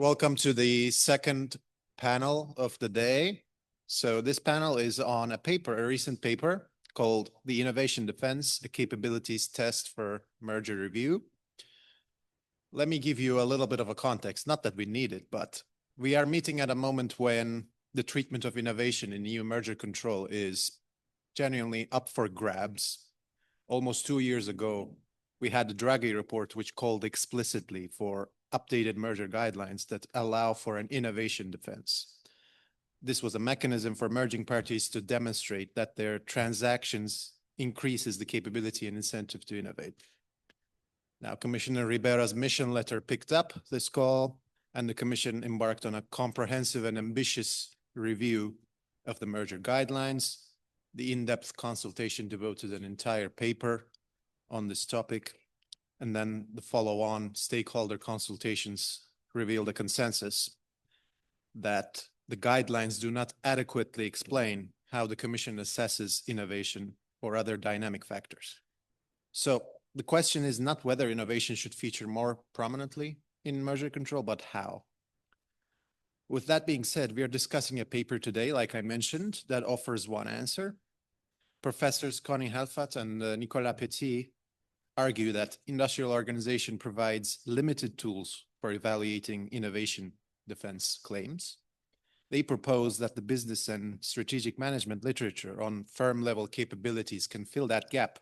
Welcome to the second panel of the day. So this panel is on a recent paper called The Innovation Defense, a Capabilities Test for Merger Review. Let me give you a little bit of a context, not that we need it, but we are meeting at a moment when the treatment of innovation in EU merger control is genuinely up for grabs. Almost 2 years ago, we had the Draghi report, which called explicitly for updated merger guidelines that allow for an innovation defense. This was a mechanism for merging parties to demonstrate that their transactions increases the capability and incentive to innovate. Now, Commissioner Ribeira's mission letter picked up this call, and the Commission embarked on a comprehensive and ambitious review of the merger guidelines. The in-depth consultation devoted an entire paper on this topic, and then the follow-on stakeholder consultations revealed a consensus that the guidelines do not adequately explain how the Commission assesses innovation or other dynamic factors. So the question is not whether innovation should feature more prominently in merger control, but how. With that being said, we are discussing a paper today, like I mentioned, that offers one answer. Professors Connie Helfat and Nicolas Petit argue that industrial organization provides limited tools for evaluating innovation defense claims. They propose that the business and strategic management literature on firm-level capabilities can fill that gap.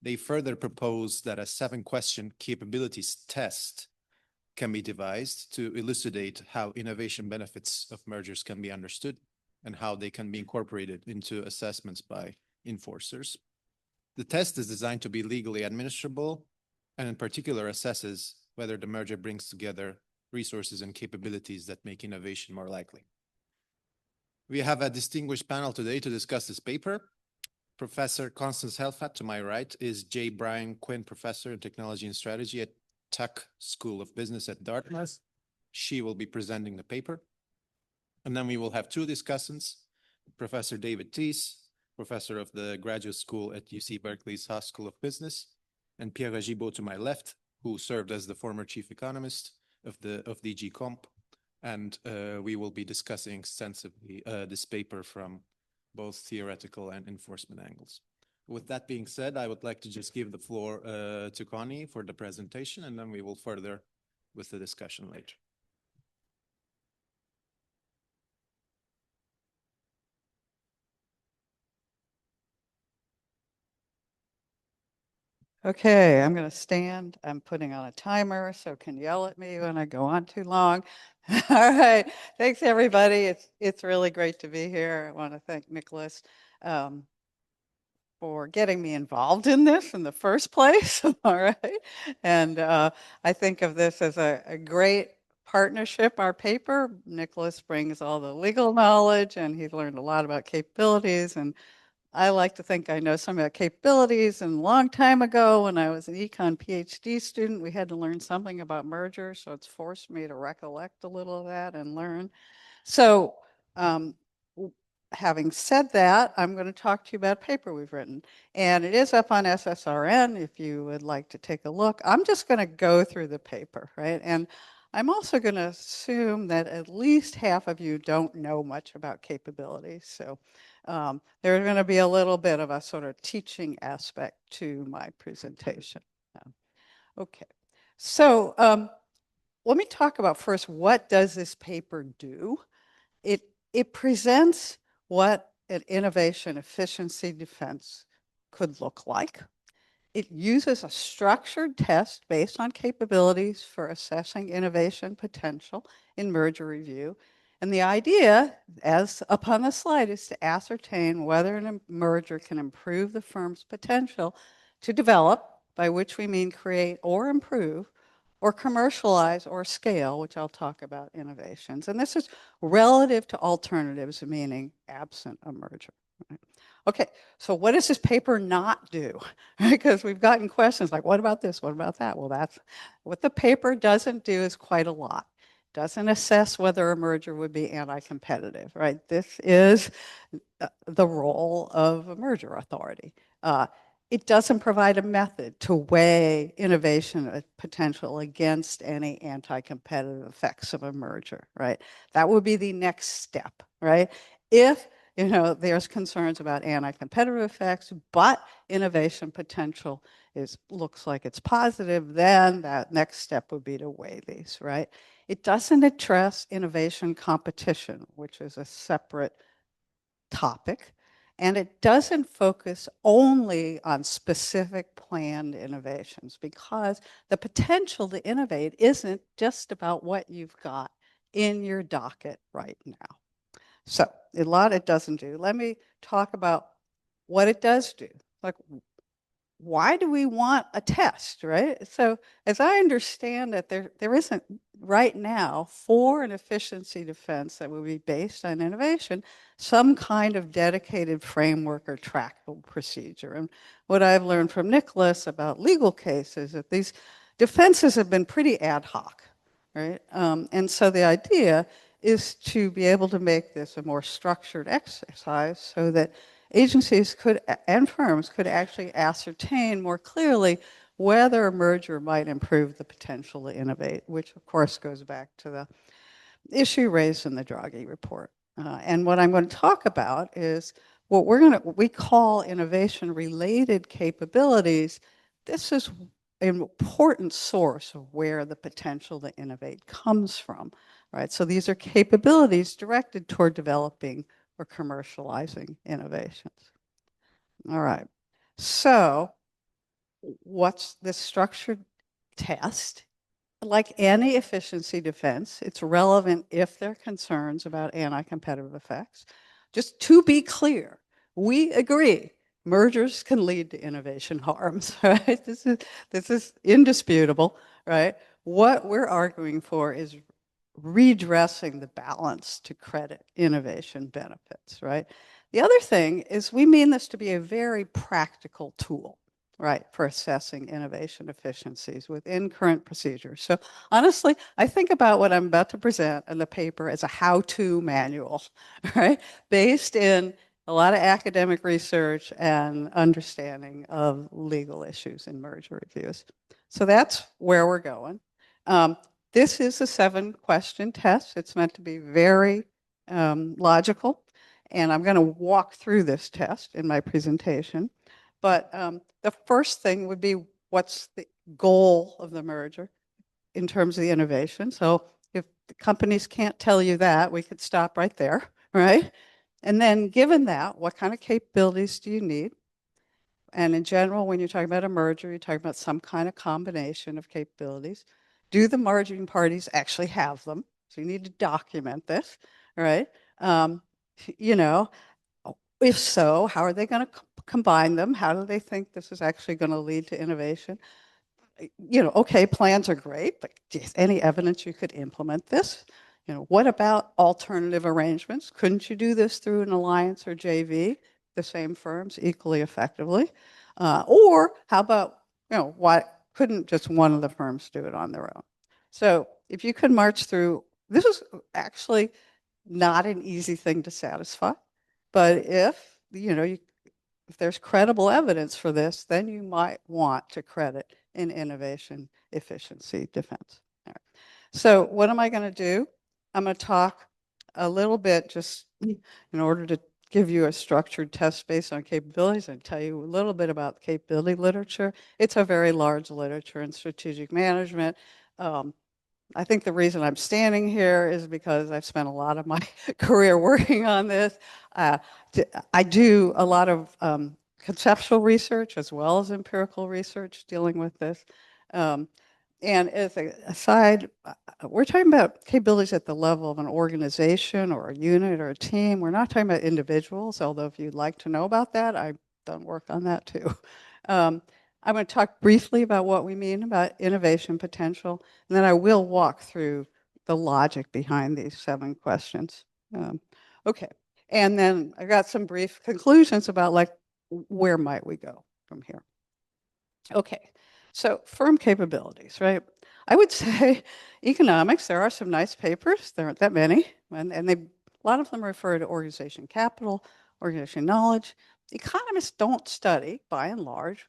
They further propose that a 7-question capabilities test can be devised to elucidate how innovation benefits of mergers can be understood and how they can be incorporated into assessments by enforcers. The test is designed to be legally administrable and in particular assesses whether the merger brings together resources and capabilities that make innovation more likely. We have a distinguished panel today to discuss this paper. Professor Constance Helfat, to my right, is J. Brian Quinn Professor in Technology and Strategy at Tuck School of Business at Dartmouth. She will be presenting the paper. And then we will have 2 discussants, Professor David Teece, Professor of the Graduate School at UC-Berkeley's Haas School of Business, and Pierre Régibeau to my left, who served as the former Chief Economist of DG Comp. And we will be discussing extensively this paper from both theoretical and enforcement angles. With that being said, I would like to just give the floor to Connie for the presentation, and then we will further with the discussion later. Okay, I'm going to stand. I'm putting on a timer, so can yell at me when I go on too long. All right, thanks everybody. It's really great to be here. I want to thank Nicholas for getting me involved in this in the first place. All right, and I think of this as a great partnership. Our paper, Nicholas brings all the legal knowledge, and he's learned a lot about capabilities, and I like to think I know some about capabilities, and a long time ago when I was an econ PhD student, we had to learn something about mergers, so it's forced me to recollect a little of that and learn. So having said that, I'm going to talk to you about a paper we've written, and it is up on SSRN if you would like to take a look. I'm just going to go through the paper, right? And I'm also going to assume that at least half of you don't know much about capabilities, so there's going to be a little bit of a sort of teaching aspect to my presentation. Okay, so let me talk about first, what does this paper do? It presents what an innovation efficiency defense could look like. It uses a structured test based on capabilities for assessing innovation potential in merger review. And the idea, as up on the slide, is to ascertain whether a merger can improve the firm's potential to develop, by which we mean create or improve, or commercialize or scale, which I'll talk about innovations. And this is relative to alternatives, meaning absent a merger. Right? Okay, so what does this paper not do? Because we've gotten questions like, what about this, what about that? Well, that's what the paper doesn't do is quite a lot. Doesn't assess whether a merger would be anti-competitive, right? This is the role of a merger authority. it doesn't provide a method to weigh innovation potential against any anti-competitive effects of a merger, right? That would be the next step, right? If there's concerns about anti-competitive effects, but innovation potential looks like it's positive, then that next step would be to weigh these, right? It doesn't address innovation competition, which is a separate topic. And it doesn't focus only on specific planned innovations, because the potential to innovate isn't just about what you've got in your docket right now. So a lot it doesn't do. Let me talk about what it does do. Like, why do we want a test, right? So as I understand it, there isn't right now for an efficiency defense that would be based on innovation, some kind of dedicated framework or trackable procedure. And what I've learned from Nicholas about legal cases is that these defenses have been pretty ad hoc, right? And so the idea is to be able to make this a more structured exercise so that agencies and firms could actually ascertain more clearly whether a merger might improve the potential to innovate, which of course goes back to the issue raised in the Draghi report. And what I'm going to talk about is what we call innovation-related capabilities. This is an important source of where the potential to innovate comes from, right? So these are capabilities directed toward developing or commercializing innovations. All right. So what's this structured test? Like any efficiency defense, it's relevant if there are concerns about anti-competitive effects. Just to be clear, we agree mergers can lead to innovation harms, right? This is indisputable, right? What we're arguing for is redressing the balance to credit innovation benefits, right? The other thing is we mean this to be a very practical tool, right, for assessing innovation efficiencies within current procedures. So honestly, I think about what I'm about to present in the paper as a how-to manual, right, based in a lot of academic research and understanding of legal issues in merger reviews. So that's where we're going. This is a 7-question test. It's meant to be very logical, and I'm going to walk through this test in my presentation. But the first thing would be, what's the goal of the merger in terms of the innovation? So if the companies can't tell you that, we could stop right there, right? And then given that, what kind of capabilities do you need? And in general, when you're talking about a merger, you're talking about some kind of combination of capabilities. Do the merging parties actually have them? So you need to document this, right? You know, if so, how are they going to combine them? How do they think this is actually going to lead to innovation? Okay, plans are great, but is any evidence you could implement this? What about alternative arrangements? Couldn't you do this through an alliance or JV, the same firms equally effectively? Or how about, why couldn't just one of the firms do it on their own? So if you could march through, this is actually not an easy thing to satisfy, but if there's credible evidence for this, then you might want to credit an innovation efficiency defense. All right. So what am I going to do? I'm going to talk a little bit, just in order to give you a structured test based on capabilities, and tell you a little bit about the capability literature. It's a very large literature in strategic management. I think the reason I'm standing here is because I've spent a lot of my career working on this. I do a lot of conceptual research as well as empirical research dealing with this. And as an aside, we're talking about capabilities at the level of an organization or a unit or a team. We're not talking about individuals, although if you'd like to know about that, I've done work on that too. I'm going to talk briefly about what we mean about innovation potential, and then I will walk through the logic behind these 7 questions. Okay, and then I got some brief conclusions about where might we go from here. Okay, so firm capabilities, right? I would say economics, there are some nice papers, there aren't that many, and a lot of them refer to organization capital, organization knowledge. economists don't study, by and large,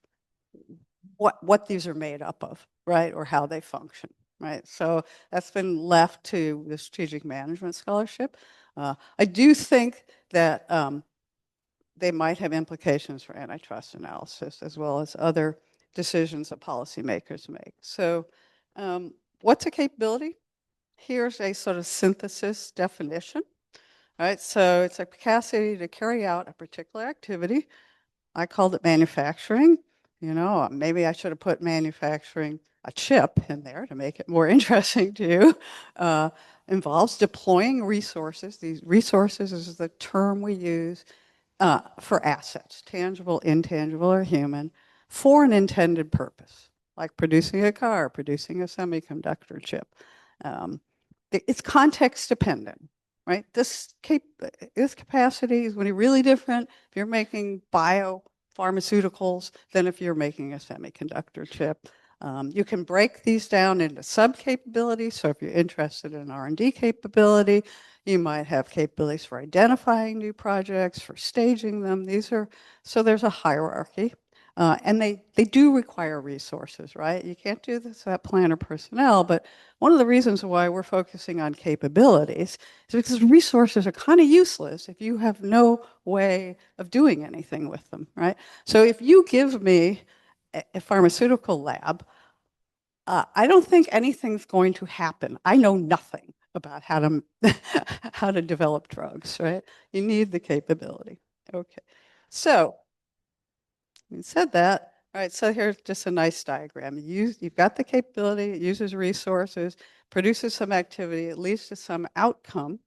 what these are made up of, right, or how they function, right? So that's been left to the strategic management scholarship. I do think that they might have implications for antitrust analysis as well as other decisions that policymakers make. So what's a capability? Here's a sort of synthesis definition, right? So it's a capacity to carry out a particular activity. I called it manufacturing. You know, maybe I should have put manufacturing a chip in there to make it more interesting to you. Involves deploying resources. These resources is the term we use for assets, tangible, intangible, or human, for an intended purpose, like producing a car, producing a semiconductor chip. It's context dependent, right? This capacity is when you're really different if you're making biopharmaceuticals than if you're making a semiconductor chip. You can break these down into sub-capabilities. So if you're interested in R&D capability, you might have capabilities for identifying new projects, for staging them. So there's a hierarchy. And they do require resources, right? You can't do this without planner personnel, but one of the reasons why we're focusing on capabilities is because resources are kind of useless if you have no way of doing anything with them, right? So if you give me a pharmaceutical lab, I don't think anything's going to happen. I know nothing about how to how to develop drugs, right? You need the capability. Okay, so having said that, all right, so here's just a nice diagram. You've got the capability, it uses resources, produces some activity, it leads to some outcome.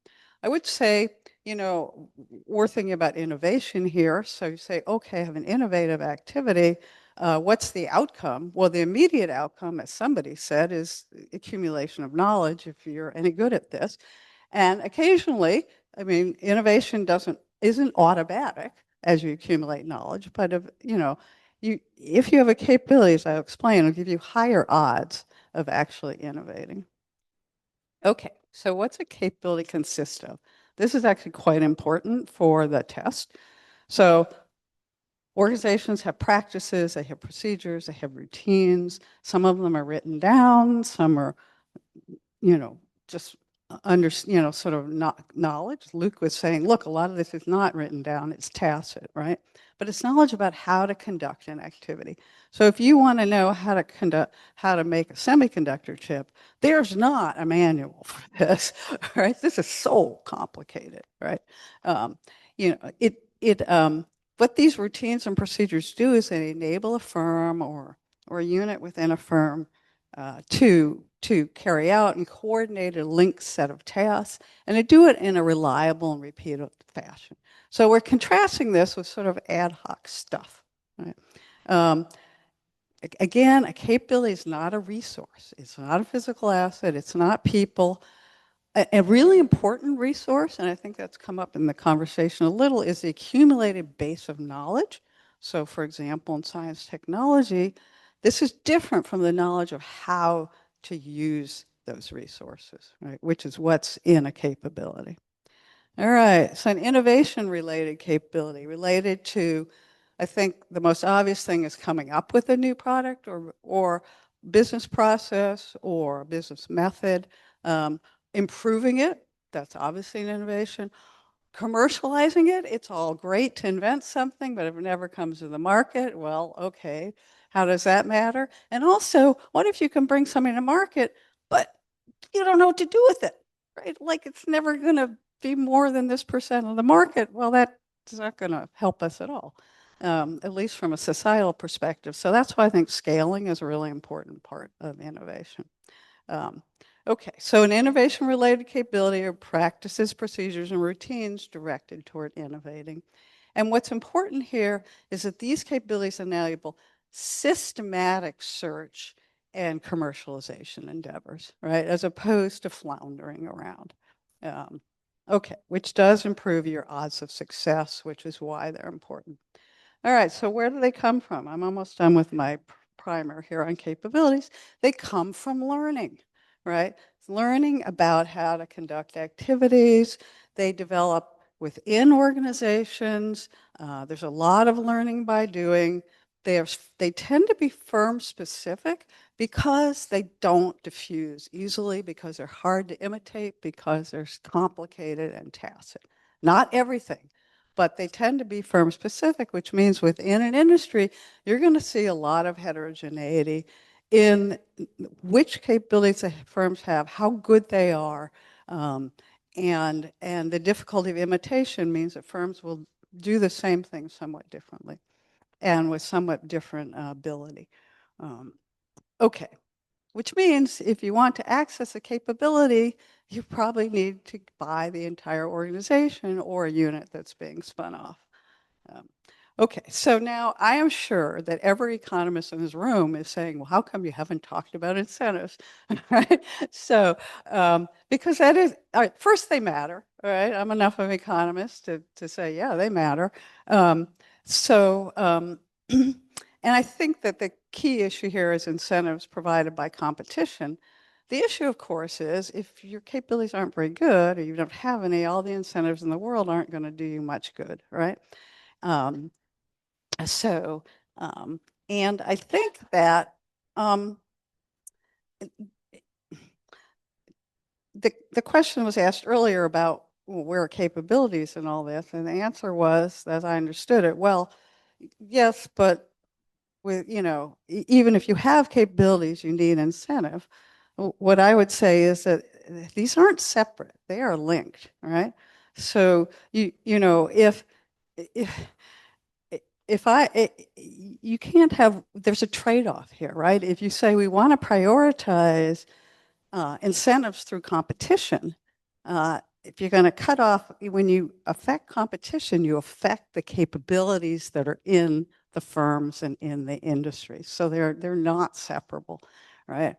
I would say, you know, we're thinking about innovation here. So you say, okay, I have an innovative activity. What's the outcome? Well, the immediate outcome, as somebody said, is accumulation of knowledge if you're any good at this. And occasionally, I mean, innovation isn't automatic as you accumulate knowledge, but if you have a capability, as I'll explain, it'll give you higher odds of actually innovating. Okay, so what's a capability consist of? This is actually quite important for the test. So organizations have practices, they have procedures, they have routines. Some of them are written down, some are, just sort of not knowledge. Luke was saying, look, a lot of this is not written down, it's tacit, right? But it's knowledge about how to conduct an activity. So if you want to know how to make a semiconductor chip, there's not a manual for this, right? This is so complicated, right? What these routines and procedures do is they enable a firm or a unit within a firm to carry out and coordinate a linked set of tasks, and to do it in a reliable and repeatable fashion. So we're contrasting this with sort of ad hoc stuff. Right? Again, a capability is not a resource. It's not a physical asset. It's not people. A really important resource, and I think that's come up in the conversation a little, is the accumulated base of knowledge. So for example, in science technology, this is different from the knowledge of how to use those resources, right? Which is what's in a capability. All right, so an innovation-related capability related to, I think the most obvious thing is coming up with a new product or business process or business method, improving it, that's obviously an innovation. Commercializing it, it's all great to invent something, but if it never comes to the market, well, okay, how does that matter? And also, what if you can bring something to market, but you don't know what to do with it, right? Like it's never going to be more than this percent of the market. Well, that's not going to help us at all, at least from a societal perspective. So that's why I think scaling is a really important part of innovation. Okay, so an innovation-related capability are practices, procedures, and routines directed toward innovating. And what's important here is that these capabilities enable systematic search and commercialization endeavors, right, as opposed to floundering around. Okay, which does improve your odds of success, which is why they're important. All right, so where do they come from? I'm almost done with my primer here on capabilities. They come from learning, right? Learning about how to conduct activities. They develop within organizations. There's a lot of learning by doing. They tend to be firm specific because they don't diffuse easily, because they're hard to imitate, because they're complicated and tacit. Not everything, but they tend to be firm specific, which means within an industry, you're going to see a lot of heterogeneity in which capabilities the firms have, how good they are, and the difficulty of imitation means that firms will do the same thing somewhat differently and with somewhat different ability. Okay, which means if you want to access a capability, you probably need to buy the entire organization or a unit that's being spun off. Okay, so now I am sure that every economist in this room is saying, well, how come you haven't talked about incentives? Right? So, because that is, all right, first they matter, all right? I'm enough of an economist to say, yeah, they matter. And I think that the key issue here is incentives provided by competition. The issue, of course, is if your capabilities aren't very good or you don't have any, all the incentives in the world aren't going to do you much good, right? So, and I think that the question was asked earlier about where are capabilities and all this, and the answer was, as I understood it, well, yes, but with, you know, even if you have capabilities, you need incentive. What I would say is that these aren't separate; they are linked, right? So you know, you can't have, there's a trade-off here, right? If you say we want to prioritize incentives through competition, if you're going to cut off, when you affect competition, you affect the capabilities that are in the firms and in the industry. So they're not separable, right?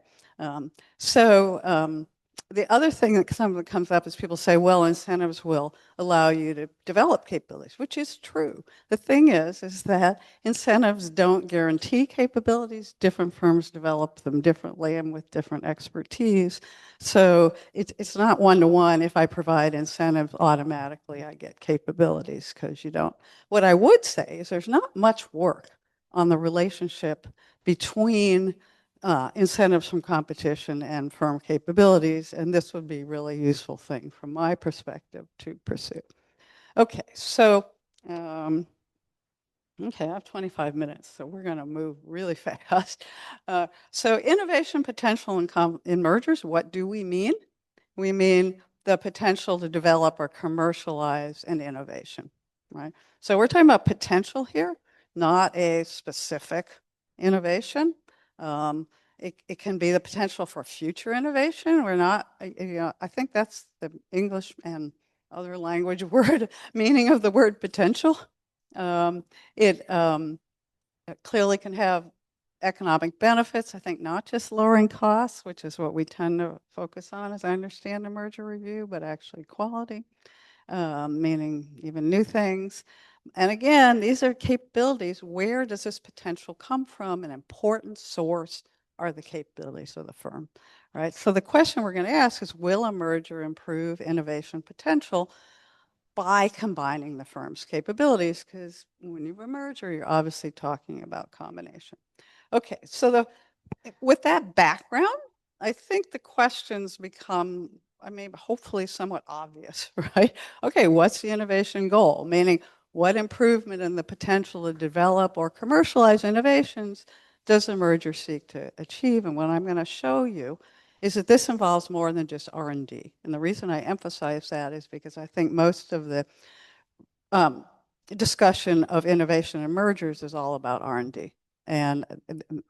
The other thing that sometimes comes up is people say, well, incentives will allow you to develop capabilities, which is true. The thing is that incentives don't guarantee capabilities. Different firms develop them differently and with different expertise. So it's not one-to-one. If I provide incentives, automatically I get capabilities, because you don't. What I would say is there's not much work on the relationship between incentives from competition and firm capabilities, and this would be a really useful thing from my perspective to pursue. Okay, so okay, I have 25 minutes, so we're going to move really fast. So innovation potential in mergers, what do we mean? We mean the potential to develop or commercialize an innovation, right? So we're talking about potential here, not a specific innovation. It can be the potential for future innovation. We're not, you know, I think that's the English and other language word meaning of the word potential. It clearly can have economic benefits, I think not just lowering costs, which is what we tend to focus on, as I understand a merger review, but actually quality, meaning even new things. And again, these are capabilities. Where does this potential come from? An important source are the capabilities of the firm, right? So the question we're going to ask is, will a merger improve innovation potential by combining the firm's capabilities? Because when you have a merger, you're obviously talking about combination. Okay, so with that background, I think the questions become, I mean, hopefully somewhat obvious, right? Okay, what's the innovation goal? Meaning, what improvement in the potential to develop or commercialize innovations does a merger seek to achieve? And what I'm going to show you is that this involves more than just R&D. And the reason I emphasize that is because I think most of the discussion of innovation and mergers is all about R&D. And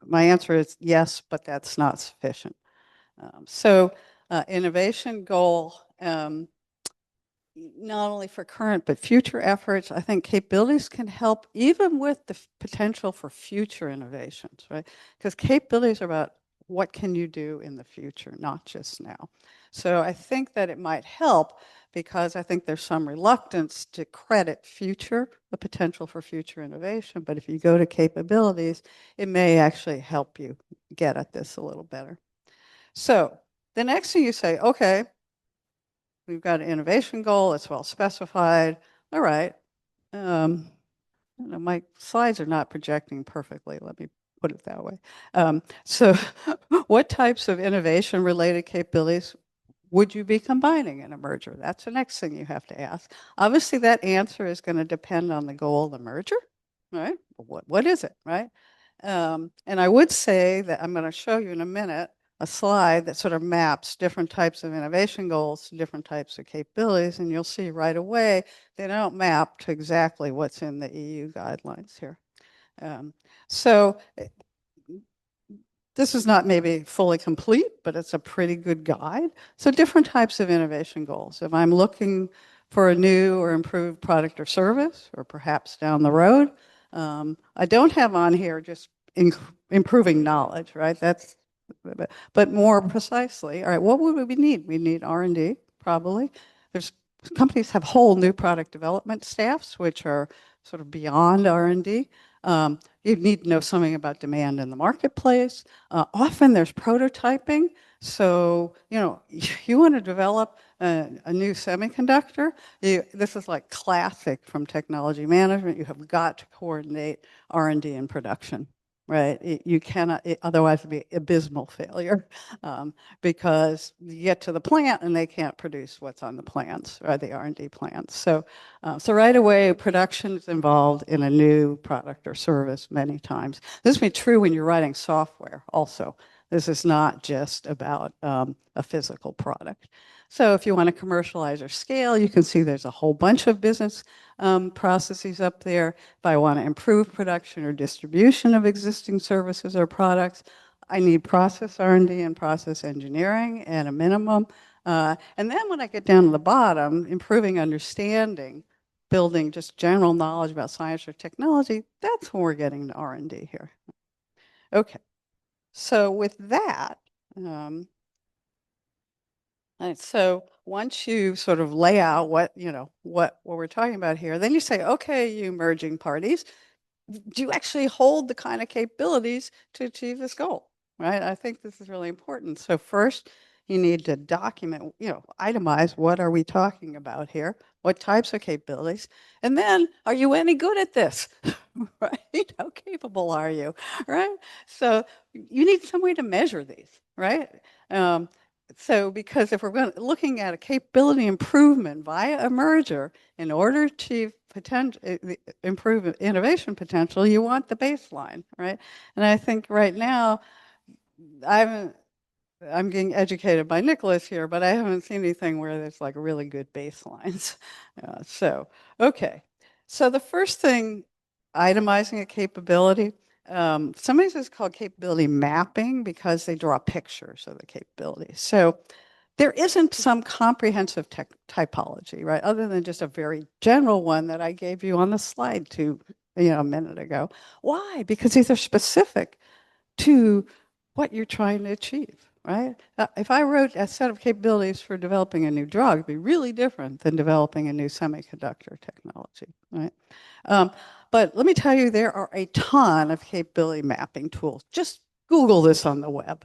my answer is yes, but that's not sufficient. Innovation goal, not only for current but future efforts, I think capabilities can help even with the potential for future innovations, right? Because capabilities are about what can you do in the future, not just now. So I think that it might help, because I think there's some reluctance to credit the potential for future innovation. But if you go to capabilities, it may actually help you get at this a little better. So the next thing you say, okay, we've got an innovation goal. It's well specified. All right. My slides are not projecting perfectly. Let me put it that way. So what types of innovation-related capabilities would you be combining in a merger? That's the next thing you have to ask. Obviously, that answer is going to depend on the goal of the merger, right? What is it, right? And I would say that I'm going to show you in a minute a slide that sort of maps different types of innovation goals to different types of capabilities, and you'll see right away they don't map to exactly what's in the EU guidelines here. So this is not maybe fully complete, but it's a pretty good guide. So different types of innovation goals. If I'm looking for a new or improved product or service, or perhaps down the road, I don't have on here just improving knowledge, right? But more precisely, all right, what would we need? We need R&D, probably. Companies have whole new product development staffs, which are sort of beyond R&D. You need to know something about demand in the marketplace. Often there's prototyping. So, you want to develop a new semiconductor. This is like classic from technology management. You have got to coordinate R&D and production, right? You cannot, otherwise it'd be abysmal failure because you get to the plant and they can't produce what's on the plans, or the R&D plans. So right away, production is involved in a new product or service many times. This will be true when you're writing software also. This is not just about a physical product. So if you want to commercialize or scale, you can see there's a whole bunch of business processes up there. If I want to improve production or distribution of existing services or products, I need process R&D and process engineering at a minimum. And then when I get down to the bottom, improving understanding, building just general knowledge about science or technology, that's when we're getting to R&D here. Okay, so with that, and so once you sort of lay out what we're talking about here, then you say, okay, you merging parties, do you actually hold the kind of capabilities to achieve this goal, right? I think this is really important. So first, you need to document, itemize what are we talking about here? What types of capabilities? And then, are you any good at this, right? How capable are you, right? So you need some way to measure these, right? So because if we're looking at a capability improvement via a merger, in order to improve innovation potential, you want the baseline, right? And I think right now, I'm getting educated by Nicholas here, but I haven't seen anything where there's like really good baselines. Okay. So the first thing, itemizing a capability. Some of this is called capability mapping because they draw pictures of the capability. So there isn't some comprehensive typology, right? Other than just a very general one that I gave you on the slide a minute ago. Why? Because these are specific to what you're trying to achieve, right? If I wrote a set of capabilities for developing a new drug, it'd be really different than developing a new semiconductor technology, right? But let me tell you, there are a ton of capability mapping tools. Just Google this on the web.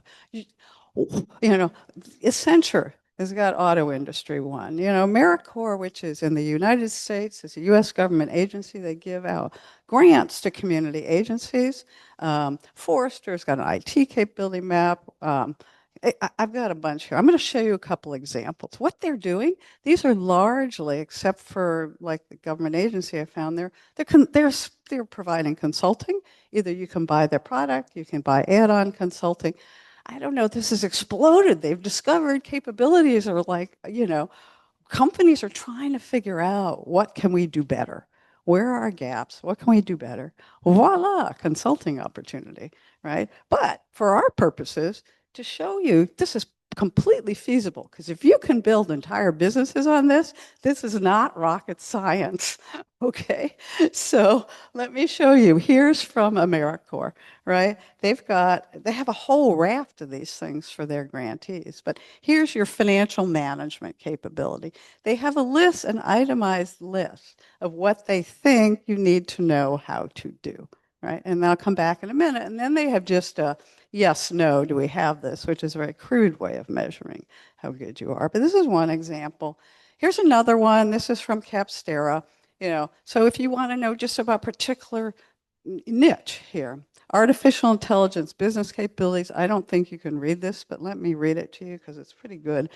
Accenture has got auto industry one. AmeriCorps, which is in the United States, is a U.S. government agency. They give out grants to community agencies. Forrester's got an IT capability map. I've got a bunch here. I'm going to show you a couple examples. What they're doing, these are largely, except for like the government agency I found there, they're providing consulting. Either you can buy their product, you can buy add-on consulting. I don't know, this has exploded. They've discovered capabilities are like, companies are trying to figure out what can we do better? Where are our gaps? What can we do better? Voila, consulting opportunity, right? But for our purposes, to show you this is completely feasible, because if you can build entire businesses on this, this is not rocket science, okay? So let me show you. Here's from AmeriCorps, right? They have a whole raft of these things for their grantees, but here's your financial management capability. They have a list, an itemized list of what they think you need to know how to do, right? And I'll come back in a minute. And then they have just a yes, no, do we have this, which is a very crude way of measuring how good you are. But this is one example. Here's another one. This is from Capstera. So if you want to know just about particular niche here, artificial intelligence, business capabilities. I don't think you can read this, but let me read it to you because it's pretty good.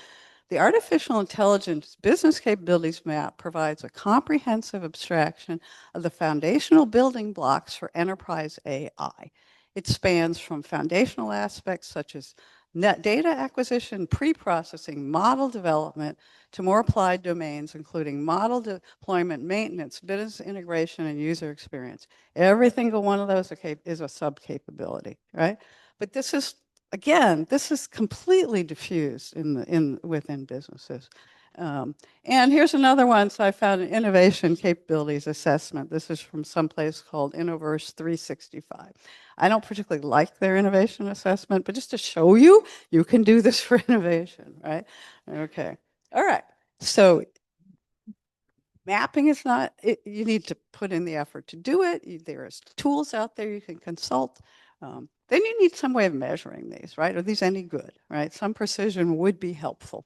The Artificial Intelligence Business Capabilities Map provides a comprehensive abstraction of the foundational building blocks for enterprise AI. It spans from foundational aspects such as net data acquisition, pre-processing, model development, to more applied domains, including model deployment, maintenance, business integration, and user experience. Every single one of those is a sub-capability, right? But this is, again, this is completely diffused within businesses. And here's another one. So I found an innovation capabilities assessment. This is from someplace called Innoverse 365. I don't particularly like their innovation assessment, but just to show you, you can do this for innovation, right? Okay. All right. So mapping is not, you need to put in the effort to do it. There's tools out there you can consult. Then you need some way of measuring these, right? Are these any good, right? Some precision would be helpful.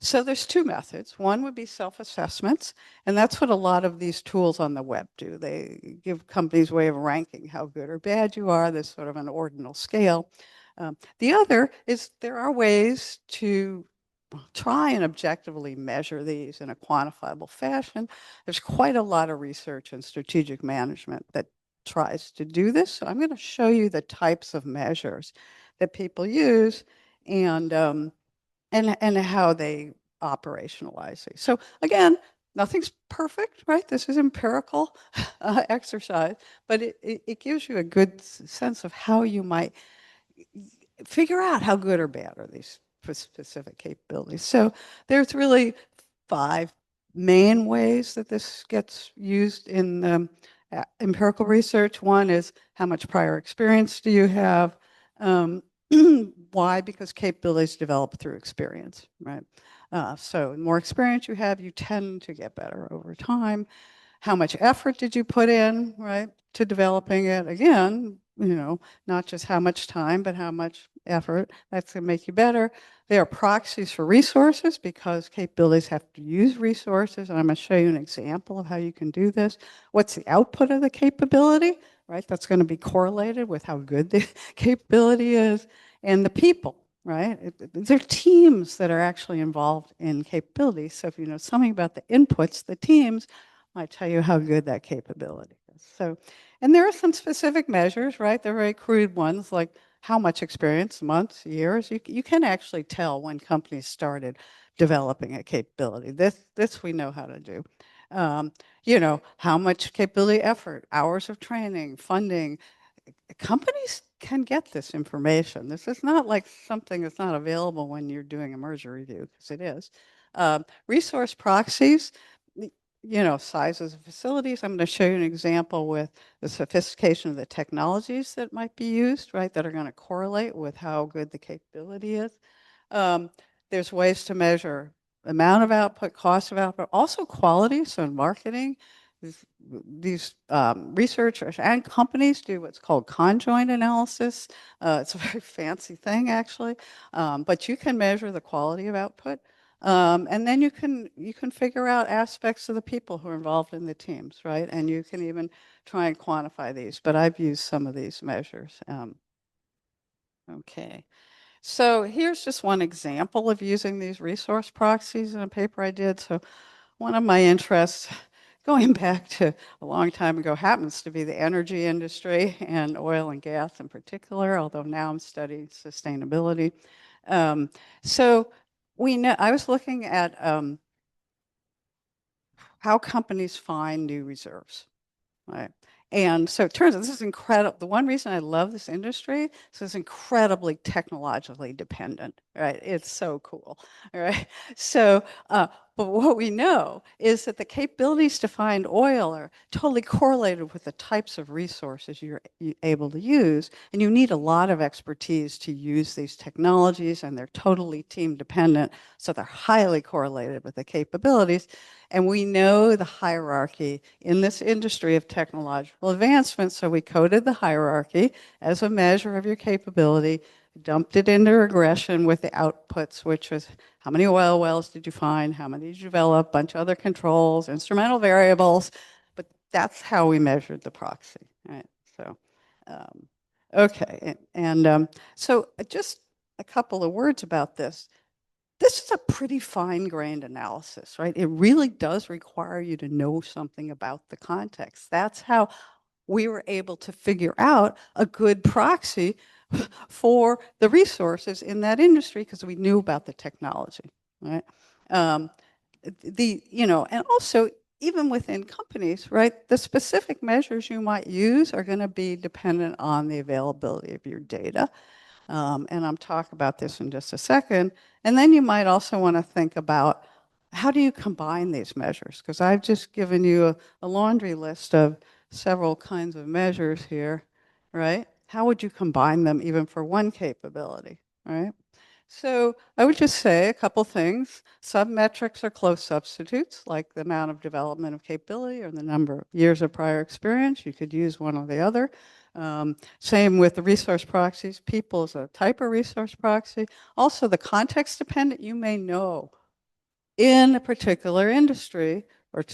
So there's two methods. One would be self-assessments, and that's what a lot of these tools on the web do. They give companies a way of ranking how good or bad you are. There's sort of an ordinal scale. The other is there are ways to try and objectively measure these in a quantifiable fashion. There's quite a lot of research in strategic management that tries to do this. So I'm going to show you the types of measures that people use and how they operationalize these. So again, nothing's perfect, right? This is empirical exercise, but it gives you a good sense of how you might figure out how good or bad are these specific capabilities. So there's really 5 main ways that this gets used in empirical research. One is how much prior experience do you have? Why? Because capabilities develop through experience, right? So the more experience you have, you tend to get better over time. How much effort did you put in, right, to developing it? Again, not just how much time, but how much effort. That's going to make you better. There are proxies for resources because capabilities have to use resources. And I'm going to show you an example of how you can do this. What's the output of the capability, right? That's going to be correlated with how good the capability is. And the people, right? There are teams that are actually involved in capabilities. So if you know something about the inputs, the teams might tell you how good that capability is. So, and there are some specific measures, right? They're very crude ones, like how much experience, months, years. You can actually tell when companies started developing a capability. This we know how to do. How much capability effort, hours of training, funding. Companies can get this information. This is not like something that's not available when you're doing a merger review, because it is. Resource proxies, sizes of facilities. I'm going to show you an example with the sophistication of the technologies that might be used, right, that are going to correlate with how good the capability is. There's ways to measure amount of output, cost of output, also quality. So in marketing, these researchers and companies do what's called conjoint analysis. It's a very fancy thing, actually, but you can measure the quality of output. And then you can figure out aspects of the people who are involved in the teams, right? And you can even try and quantify these, but I've used some of these measures. Okay, so here's just one example of using these resource proxies in a paper I did. So one of my interests, going back to a long time ago, happens to be the energy industry and oil and gas in particular, although now I'm studying sustainability. So we know, I was looking at how companies find new reserves, right? And so it turns out this is incredible. The one reason I love this industry is it's incredibly technologically dependent, right? It's so cool, right? So But what we know is that the capabilities to find oil are totally correlated with the types of resources you're able to use. And you need a lot of expertise to use these technologies, and they're totally team dependent. So they're highly correlated with the capabilities. And we know the hierarchy in this industry of technological advancement. So we coded the hierarchy as a measure of your capability, dumped it into regression with the outputs, which was how many oil wells did you find, how many did you develop, a bunch of other controls, instrumental variables, but that's how we measured the proxy, right? So, okay, so just a couple of words about this. This is a pretty fine-grained analysis, right? It really does require you to know something about the context. That's how we were able to figure out a good proxy for the resources in that industry because we knew about the technology, right? And also even within companies, right? The specific measures you might use are going to be dependent on the availability of your data. And I'm talking about this in just a second. And then you might also want to think about how do you combine these measures? Because I've just given you a laundry list of several kinds of measures here, right? How would you combine them even for one capability, right? So I would just say a couple things. Submetrics are close substitutes, like the amount of development of capability or the number of years of prior experience. You could use one or the other. Same with the resource proxies. People is a type of resource proxy. Also, the context dependent, you may know in a particular industry or,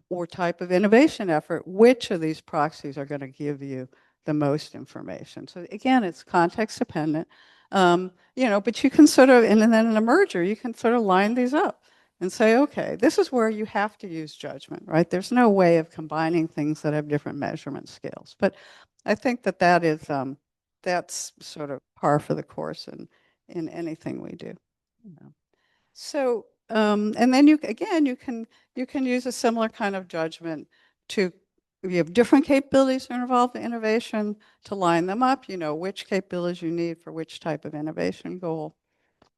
or type of innovation effort, which of these proxies are going to give you the most information. So again, it's context dependent. But you can sort of, and then in a merger, you can sort of line these up and say, okay, this is where you have to use judgment, right? There's no way of combining things that have different measurement scales. But I think that is, that's sort of par for the course in anything we do. So, and then you can use a similar kind of judgment to, if you have different capabilities that are involved in innovation, to line them up, which capabilities you need for which type of innovation goal.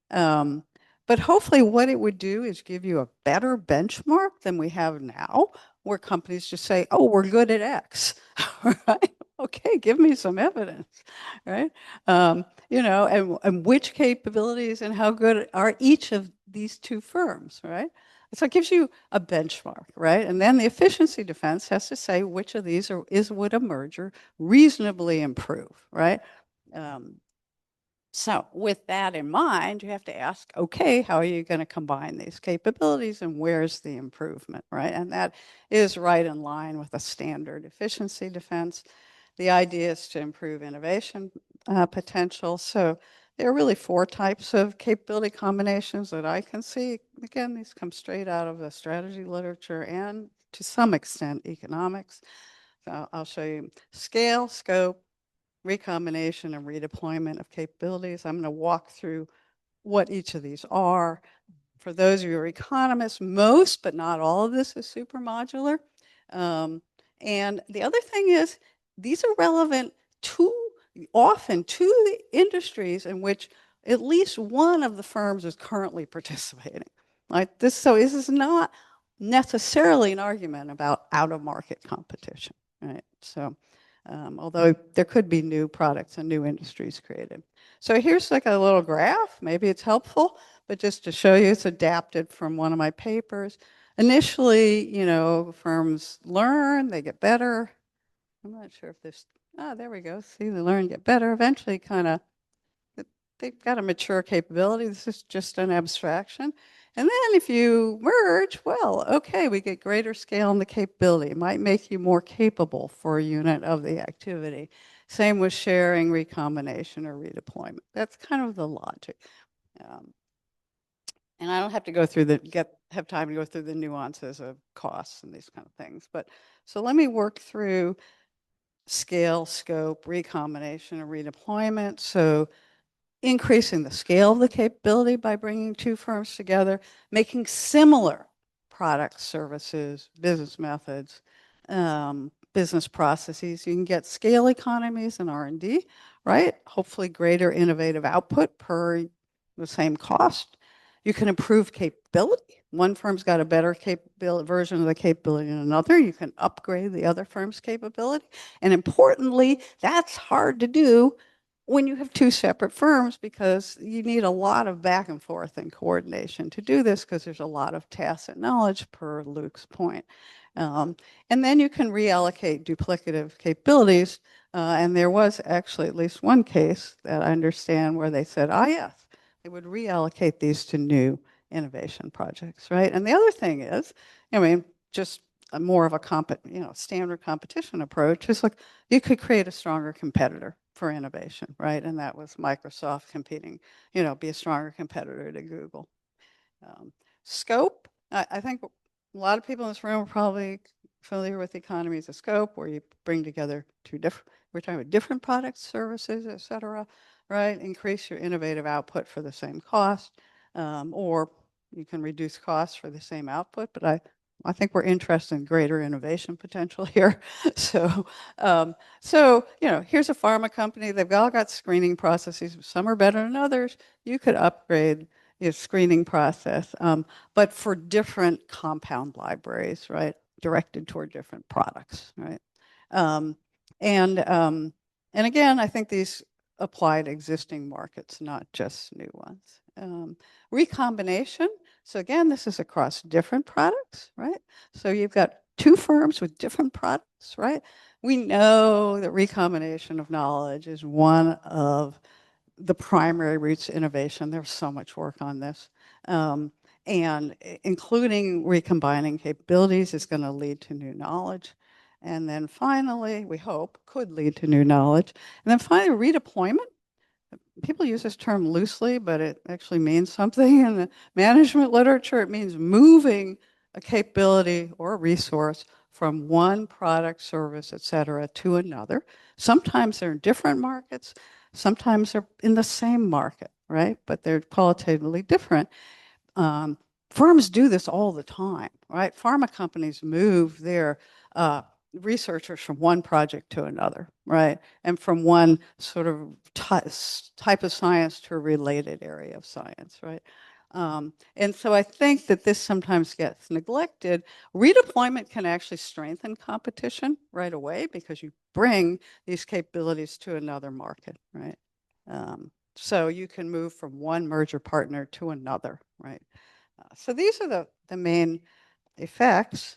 But hopefully what it would do is give you a better benchmark than we have now, where companies just say, oh, we're good at X, right? Okay, give me some evidence, right? And which capabilities and how good are each of these two firms, right? So it gives you a benchmark, right? And then the efficiency defense has to say which of these would a merger reasonably improve, right? So with that in mind, you have to ask, okay, how are you going to combine these capabilities and where's the improvement, right? And that is right in line with a standard efficiency defense. The idea is to improve innovation potential. So there are really 4 types of capability combinations that I can see. Again, these come straight out of the strategy literature and to some extent economics. So I'll show you scale, scope, recombination, and redeployment of capabilities. I'm going to walk through what each of these are. For those of you who are economists, most but not all of this is super modular. And the other thing is, these are relevant often to the industries in which at least one of the firms is currently participating. Like this, so this is not necessarily an argument about out-of-market competition, right? So, although there could be new products and new industries created. So here's like a little graph. Maybe it's helpful, but just to show you, it's adapted from one of my papers. Initially, firms learn, they get better. I'm not sure if this, there we go. See, they learn, get better. Eventually, they've got a mature capability. This is just an abstraction. And then if you merge, well, okay, we get greater scale in the capability. It might make you more capable for a unit of the activity. Same with sharing, recombination, or redeployment. That's kind of the logic. And I don't have to go through have time to go through the nuances of costs and these kind of things. But so let me work through scale, scope, recombination, and redeployment. So increasing the scale of the capability by bringing 2 firms together, making similar products, services, business methods, business processes. You can get scale economies in R&D, right? Hopefully greater innovative output per the same cost. You can improve capability, one firm's got a better version of the capability than another. You can upgrade the other firm's capability. And importantly, that's hard to do when you have two separate firms, because you need a lot of back and forth and coordination to do this, because there's a lot of tacit knowledge, per Luke's point. And then you can reallocate duplicative capabilities. And there was actually at least one case that I understand where they said, ah, yes, they would reallocate these to new innovation projects, right? And the other thing is, I mean, just more of a standard competition approach is like, you could create a stronger competitor for innovation, right? And that was Microsoft competing, be a stronger competitor to Google. Scope, I think a lot of people in this room are probably familiar with economies of scope, where you bring together we're talking about different products, services, et cetera, right? Increase your innovative output for the same cost, or you can reduce costs for the same output, but I think we're interested in greater innovation potential here. So here's a pharma company. They've all got screening processes. Some are better than others. You could upgrade your screening process, but for different compound libraries, right? Directed toward different products, right? And again, I think these apply to existing markets, not just new ones. Recombination. So again, this is across different products, right? So you've got two firms with different products, right? We know that recombination of knowledge is one of the primary routes to innovation. There's so much work on this. And including recombining capabilities is going to lead to new knowledge. And then finally, we hope, could lead to new knowledge. And then finally, redeployment. People use this term loosely, but it actually means something in the management literature. It means moving a capability or a resource from one product, service, et cetera, to another. Sometimes they're in different markets. Sometimes they're in the same market, right? But they're qualitatively different. Firms do this all the time, right? Pharma companies move their researchers from one project to another, right? And from one sort of type of science to a related area of science, right? And so I think that this sometimes gets neglected. Redeployment can actually strengthen competition right away, because you bring these capabilities to another market, right? So you can move from one merger partner to another, right? So these are the main effects.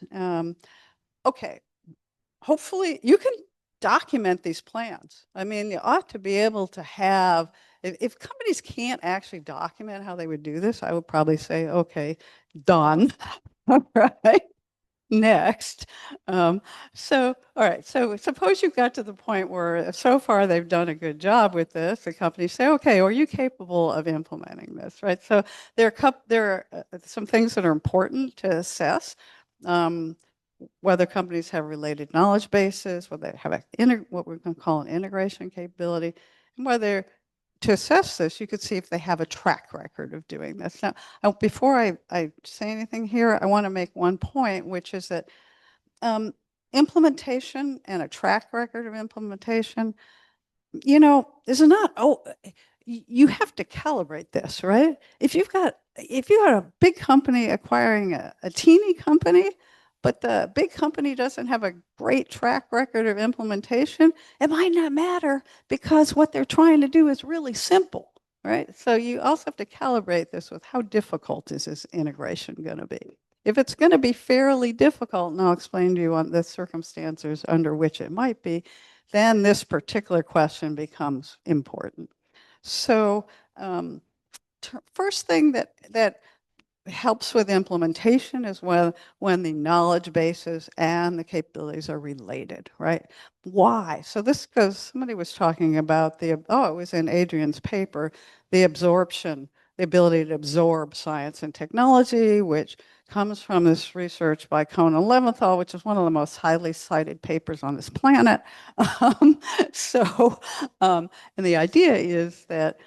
Okay, hopefully you can document these plans. I mean, you ought to be able to have, if companies can't actually document how they would do this, I would probably say, okay, done, all right, next. All right, so suppose you've got to the point where so far they've done a good job with this. The companies say, okay, are you capable of implementing this, right? So there are some things that are important to assess. Whether companies have related knowledge bases, whether they have what we're going to call an integration capability, and whether to assess this, you could see if they have a track record of doing this. Now, before I say anything here, I want to make one point, which is that implementation and a track record of implementation, is not, you have to calibrate this, right? If you've got a big company acquiring a teeny company, but the big company doesn't have a great track record of implementation, it might not matter, because what they're trying to do is really simple, right? So you also have to calibrate this with how difficult is this integration going to be. If it's going to be fairly difficult, and I'll explain to you on the circumstances under which it might be, then this particular question becomes important. So first thing that helps with implementation is when the knowledge bases and the capabilities are related, right? Why? So this goes, somebody was talking about it was in Adrian's paper, the ability to absorb science and technology, which comes from this research by Connie and Leventhal, which is one of the most highly cited papers on this planet. And the idea is that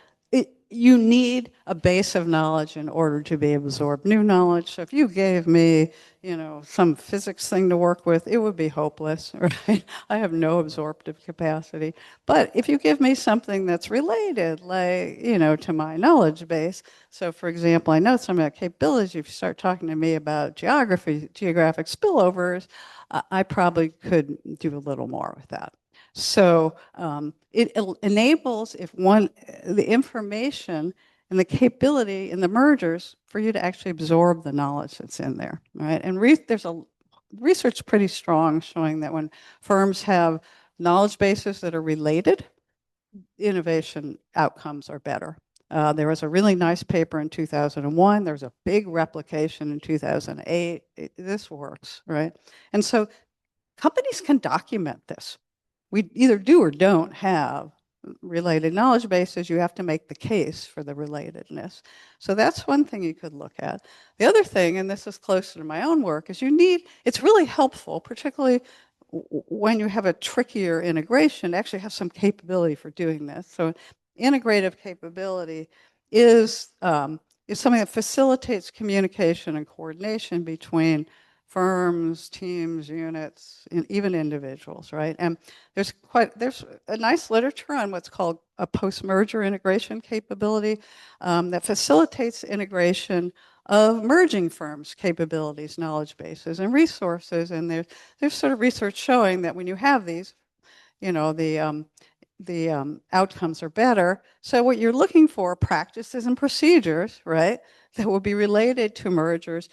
you need a base of knowledge in order to be able to absorb new knowledge. So if you gave me, some physics thing to work with, it would be hopeless, right? I have no absorptive capacity. But if you give me something that's related, like, to my knowledge base, so for example, I know some of the capabilities, if you start talking to me about geographic spillovers, I probably could do a little more with that. So it enables the information and the capability in the mergers for you to actually absorb the knowledge that's in there, right? And there's a research pretty strong showing that when firms have knowledge bases that are related, innovation outcomes are better. There was a really nice paper in 2001. There was a big replication in 2008. This works, right? And so companies can document this. We either do or don't have related knowledge bases. You have to make the case for the relatedness. So that's one thing you could look at. The other thing, and this is closer to my own work, is it's really helpful, particularly when you have a trickier integration, to actually have some capability for doing this. So integrative capability is something that facilitates communication and coordination between firms, teams, units, and even individuals, right? And there's a nice literature on what's called a post-merger integration capability that facilitates integration of merging firms' capabilities, knowledge bases, and resources. And there's sort of research showing that when you have these, the outcomes are better. So what you're looking for, practices and procedures, right, that will be related to mergers.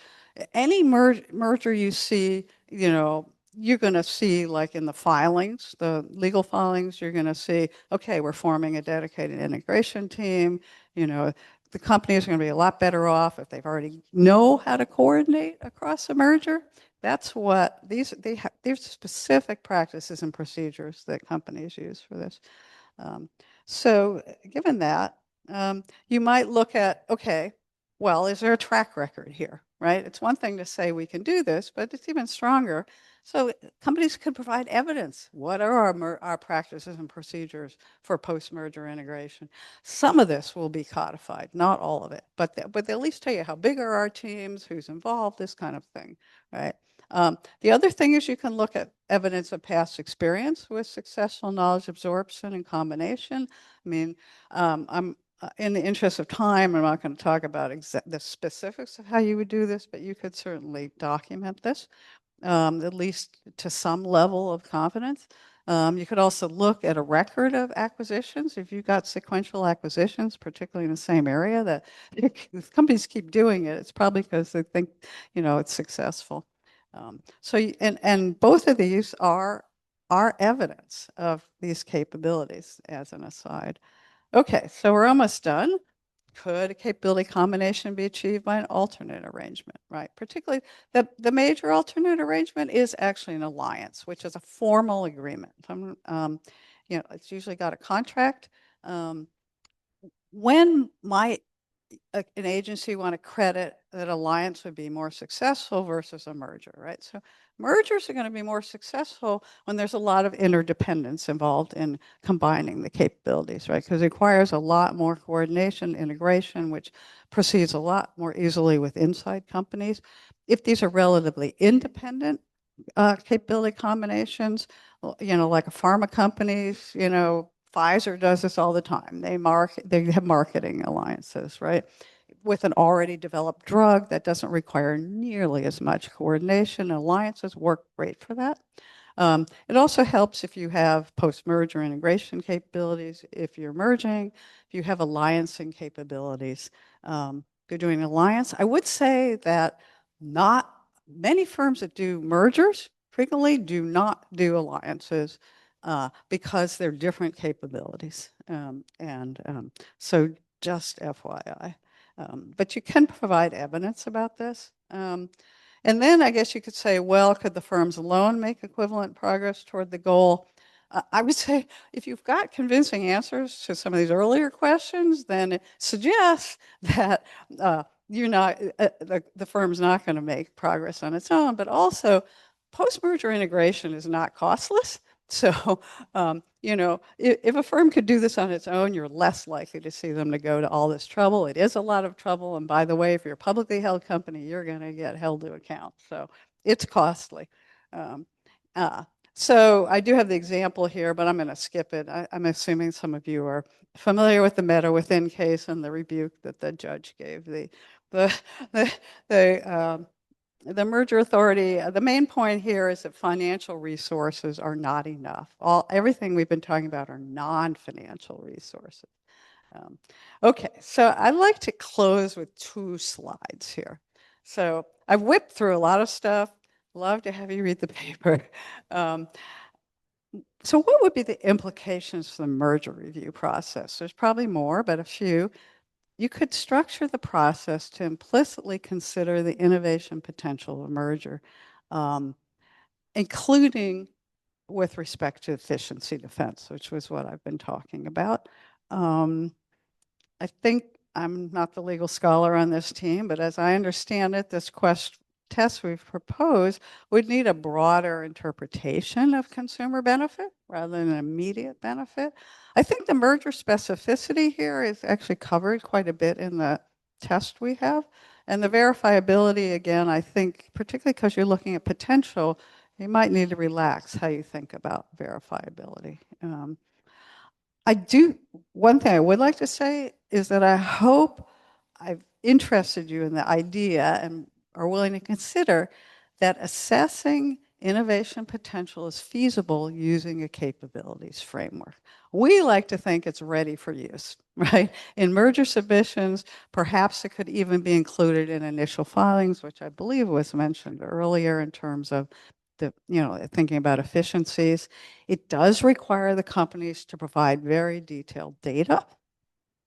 Any merger you see, you're going to see, like in the filings, the legal filings, you're going to see, okay, we're forming a dedicated integration team. The company is going to be a lot better off if they've already know how to coordinate across a merger. That's what there's specific practices and procedures that companies use for this. So given that, you might look at, okay, well, is there a track record here, right? It's one thing to say we can do this, but it's even stronger. So companies could provide evidence. What are our practices and procedures for post-merger integration? Some of this will be codified, not all of it, but they'll at least tell you how big are our teams, who's involved, this kind of thing, right? The other thing is you can look at evidence of past experience with successful knowledge absorption and combination. I mean, I'm in the interest of time, I'm not going to talk about the specifics of how you would do this, but you could certainly document this, at least to some level of confidence. You could also look at a record of acquisitions. If you've got sequential acquisitions, particularly in the same area, that if companies keep doing it, it's probably because they think, it's successful. And both of these are evidence of these capabilities, as an aside. Okay, so we're almost done. Could a capability combination be achieved by an alternate arrangement, right? Particularly, the major alternate arrangement is actually an alliance, which is a formal agreement. It's usually got a contract. When might an agency want to credit that alliance would be more successful versus a merger, right? So mergers are going to be more successful when there's a lot of interdependence involved in combining the capabilities, right? Because it requires a lot more coordination, integration, which proceeds a lot more easily with inside companies. If these are relatively independent capability combinations, like a pharma companies, Pfizer does this all the time. They have marketing alliances, right? With an already developed drug that doesn't require nearly as much coordination. Alliances work great for that. It also helps if you have post-merger integration capabilities, if you're merging, if you have alliancing capabilities. If you're doing alliance, I would say that not many firms that do mergers frequently do not do alliances because they're different capabilities. So just FYI. But you can provide evidence about this. And then I guess you could say, well, could the firms alone make equivalent progress toward the goal? I would say if you've got convincing answers to some of these earlier questions, then it suggests that the firm's not going to make progress on its own, but also post-merger integration is not costless. So, you know, if a firm could do this on its own, you're less likely to see them to go to all this trouble. It is a lot of trouble. And by the way, if you're a publicly held company, you're going to get held to account. So it's costly. So I do have the example here, but I'm going to skip it. I'm assuming some of you are familiar with the meta within case and the rebuke that the judge gave. The, the, the merger authority, the main point here is that financial resources are not enough. Everything we've been talking about are non-financial resources. Okay, so I'd like to close with 2 slides here. So I've whipped through a lot of stuff. Love to have you read the paper. So what would be the implications for the merger review process? There's probably more, but a few. You could structure the process to implicitly consider the innovation potential of a merger, including with respect to efficiency defense, which was what I've been talking about. I think I'm not the legal scholar on this team, but as I understand it, this test we've proposed would need a broader interpretation of consumer benefit rather than an immediate benefit. I think the merger specificity here is actually covered quite a bit in the test we have. And the verifiability, again, I think, particularly because you're looking at potential, you might need to relax how you think about verifiability. One thing I would like to say is that I hope I've interested you in the idea and are willing to consider that assessing innovation potential is feasible using a capabilities framework. We like to think it's ready for use, right? In merger submissions, perhaps it could even be included in initial filings, which I believe was mentioned earlier in terms of thinking about efficiencies. It does require the companies to provide very detailed data,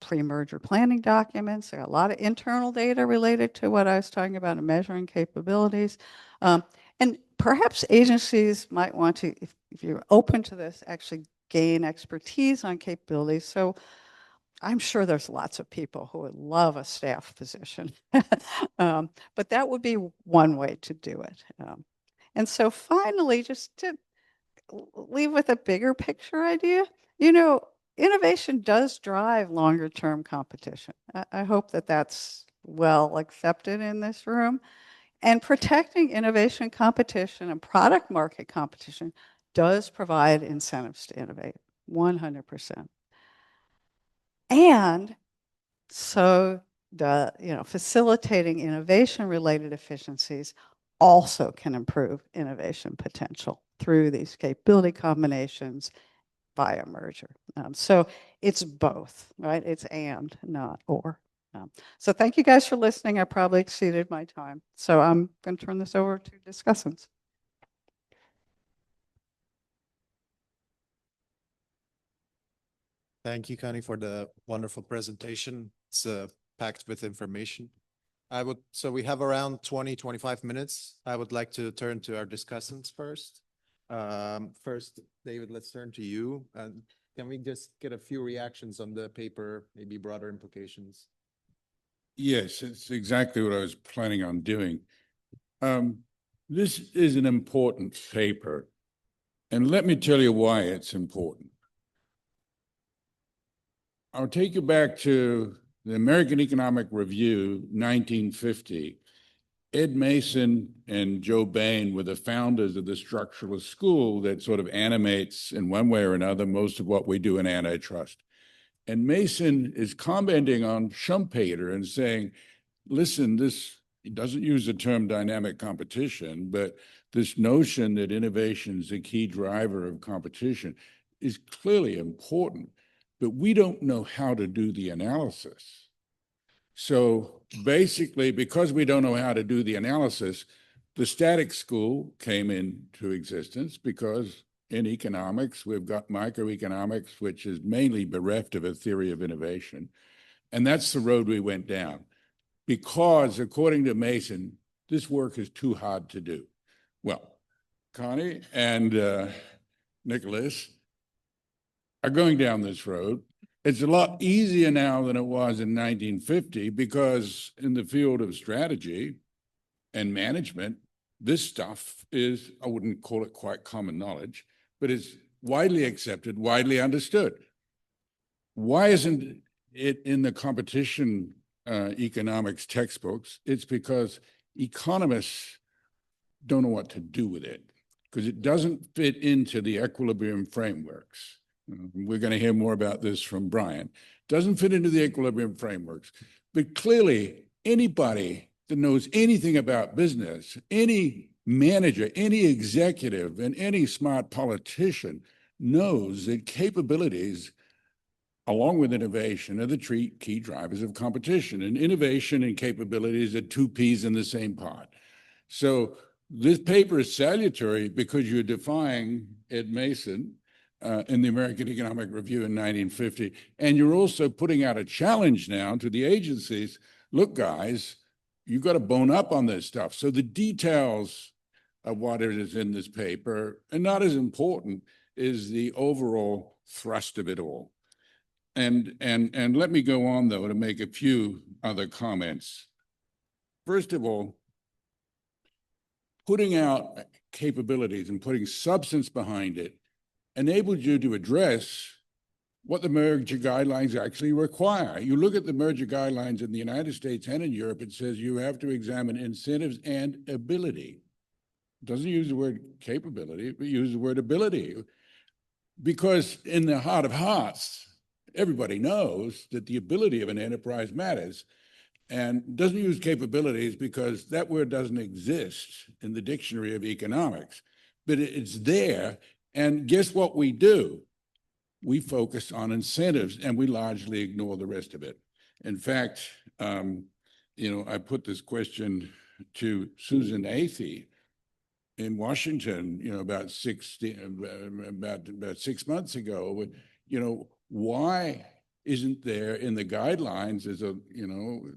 pre-merger planning documents. There are a lot of internal data related to what I was talking about in measuring capabilities. And perhaps agencies might want to, if you're open to this, actually gain expertise on capabilities. So I'm sure there's lots of people who would love a staff position. But that would be one way to do it. And so finally, just to leave with a bigger picture idea, innovation does drive longer term competition. I hope that that's well accepted in this room. And protecting innovation competition and product market competition does provide incentives to innovate, 100%. And so facilitating innovation-related efficiencies also can improve innovation potential through these capability combinations via merger. So it's both, right? It's and, not or. So thank you guys for listening. I probably exceeded my time. So I'm going to turn this over to discussants. Thank you, Connie, for the wonderful presentation. It's packed with information. So we have around 25 minutes. I would like to turn to our discussants first. First, David, let's turn to you. Can we just get a few reactions on the paper, maybe broader implications? Yes, it's exactly what I was planning on doing. This is an important paper, and let me tell you why it's important. I'll take you back to the American Economic Review, 1950. Ed Mason and Joe Bain were the founders of the structuralist school that sort of animates, in one way or another, most of what we do in antitrust. And Mason is commenting on Schumpeter and saying, listen, he doesn't use the term dynamic competition, but this notion that innovation is a key driver of competition is clearly important, but we don't know how to do the analysis. So basically, because we don't know how to do the analysis, the static school came into existence because in economics, we've got microeconomics, which is mainly bereft of a theory of innovation. And that's the road we went down. Because according to Mason, this work is too hard to do. Well, Connie and Nicholas are going down this road. It's a lot easier now than it was in 1950 because in the field of strategy and management, this stuff is, I wouldn't call it quite common knowledge, but it's widely accepted, widely understood. Why isn't it in the competition economics textbooks? It's because economists don't know what to do with it, because it doesn't fit into the equilibrium frameworks. We're going to hear more about this from Brian. Doesn't fit into the equilibrium frameworks. But clearly, anybody that knows anything about business, any manager, any executive, and any smart politician knows that capabilities, along with innovation, are the key drivers of competition. And innovation and capabilities are two peas in the same pot. So this paper is salutary because you're defying Ed Mason in the American Economic Review in 1950. And you're also putting out a challenge now to the agencies. Look, guys, you've got to bone up on this stuff. So the details of what it is in this paper, and not as important, is the overall thrust of it all. And let me go on, though, to make a few other comments. First of all, putting out capabilities and putting substance behind it enables you to address what the merger guidelines actually require. You look at the merger guidelines in the United States and in Europe, it says you have to examine incentives and ability. It doesn't use the word capability, but use the word ability. Because in the heart of hearts, everybody knows that the ability of an enterprise matters, and doesn't use capabilities because that word doesn't exist in the dictionary of economics, but it's there. And guess what we do? We focus on incentives and we largely ignore the rest of it. In fact, I put this question to Susan Athey in Washington, about 6 months ago. Why isn't there in the guidelines,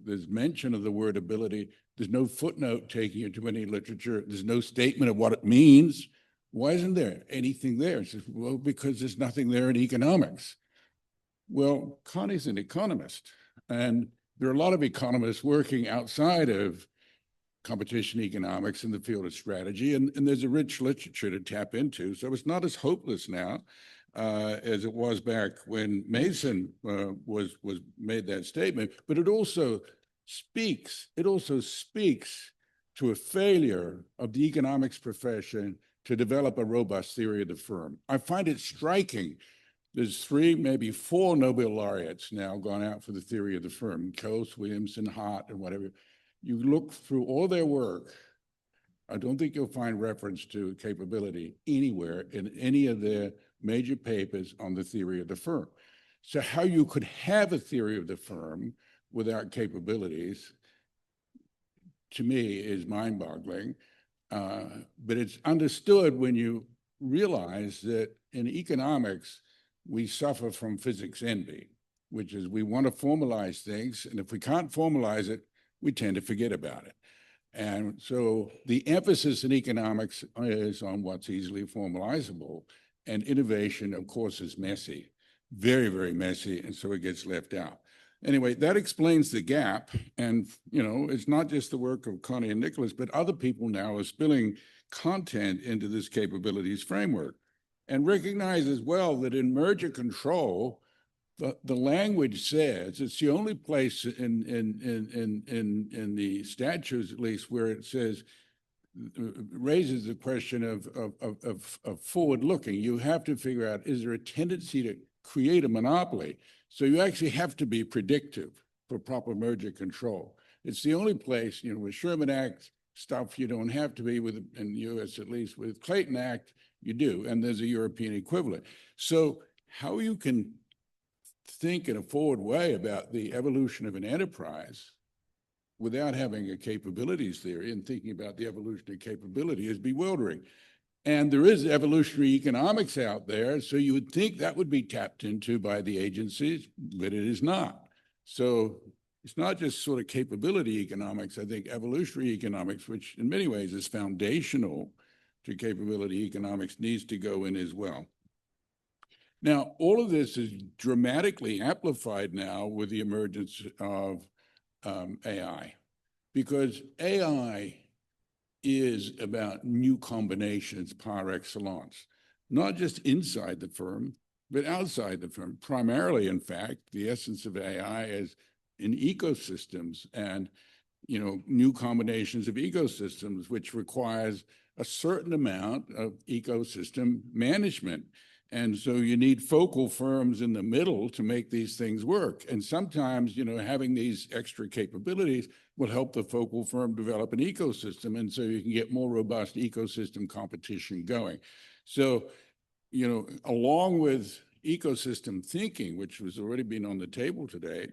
there's mention of the word ability. There's no footnote taking it to any literature. There's no statement of what it means. Why isn't there anything there? It says, well, because there's nothing there in economics. Well, Connie's an economist, and there are a lot of economists working outside of competition economics in the field of strategy, and there's a rich literature to tap into. So it's not as hopeless now as it was back when Mason was made that statement, but it also speaks to a failure of the economics profession to develop a robust theory of the firm. I find it striking. There's 3, maybe 4 Nobel laureates now gone out for the theory of the firm, Coase, Williamson, Hart, and whatever. You look through all their work, I don't think you'll find reference to capability anywhere in any of their major papers on the theory of the firm. So how you could have a theory of the firm without capabilities, to me, is mind-boggling. But it's understood when you realize that in economics, we suffer from physics envy, which is we want to formalize things, and if we can't formalize it, we tend to forget about it. And so the emphasis in economics is on what's easily formalizable, and innovation, of course, is messy, very, very messy, and so it gets left out. Anyway, that explains the gap, and it's not just the work of Connie and Nicholas, but other people now are spilling content into this capabilities framework, and recognize as well that in merger control, the language says it's the only place in the statutes, at least, where it says raises the question of forward looking. You have to figure out, is there a tendency to create a monopoly? So you actually have to be predictive for proper merger control. It's the only place, with Sherman Act stuff, you don't have to be with, in the US at least. With Clayton Act, you do, and there's a European equivalent. So how you can think in a forward way about the evolution of an enterprise without having a capabilities theory and thinking about the evolution of capability is bewildering. And there is evolutionary economics out there, so you would think that would be tapped into by the agencies, but it is not. So it's not just sort of capability economics. I think evolutionary economics, which in many ways is foundational to capability economics, needs to go in as well. Now, all of this is dramatically amplified now with the emergence of AI, because AI is about new combinations par excellence. not just inside the firm, but outside the firm. Primarily, in fact, the essence of AI is in ecosystems and, new combinations of ecosystems, which requires a certain amount of ecosystem management. And so you need focal firms in the middle to make these things work. And sometimes, having these extra capabilities will help the focal firm develop an ecosystem. And so you can get more robust ecosystem competition going. So, along with ecosystem thinking, which has already been on the table today,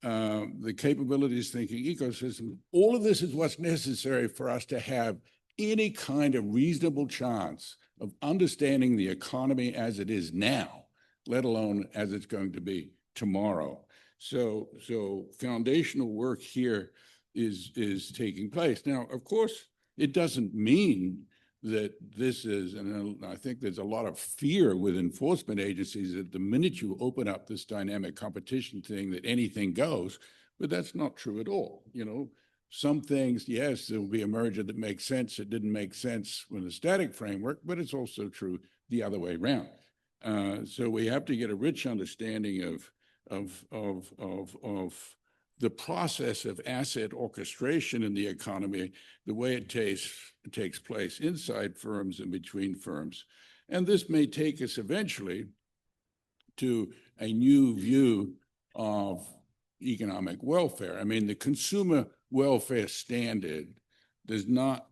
the capabilities thinking ecosystem, all of this is what's necessary for us to have any kind of reasonable chance of understanding the economy as it is now, let alone as it's going to be tomorrow. So foundational work here is taking place. Now, of course, it doesn't mean that this is, and I think there's a lot of fear with enforcement agencies that the minute you open up this dynamic competition thing, that anything goes, but that's not true at all. Some things, yes, there will be a merger that makes sense. It didn't make sense with a static framework, but it's also true the other way around. So we have to get a rich understanding of the process of asset orchestration in the economy, the way it takes place inside firms and between firms. And this may take us eventually to a new view of economic welfare. I mean, the consumer welfare standard is not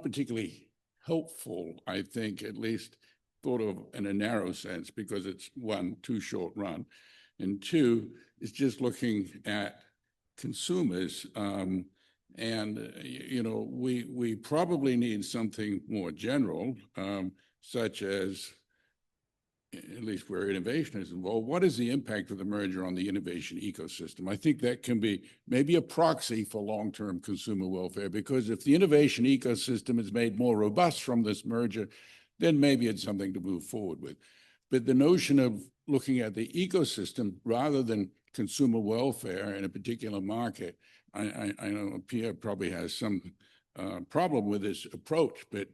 particularly helpful, I think, at least thought of in a narrow sense, because it's one, too short run, and two, it's just looking at consumers. We probably need something more general, such as, at least where innovation is involved, what is the impact of the merger on the innovation ecosystem? I think that can be maybe a proxy for long-term consumer welfare, because if the innovation ecosystem is made more robust from this merger, then maybe it's something to move forward with. But the notion of looking at the ecosystem rather than consumer welfare in a particular market, I know Pierre probably has some problem with this approach, but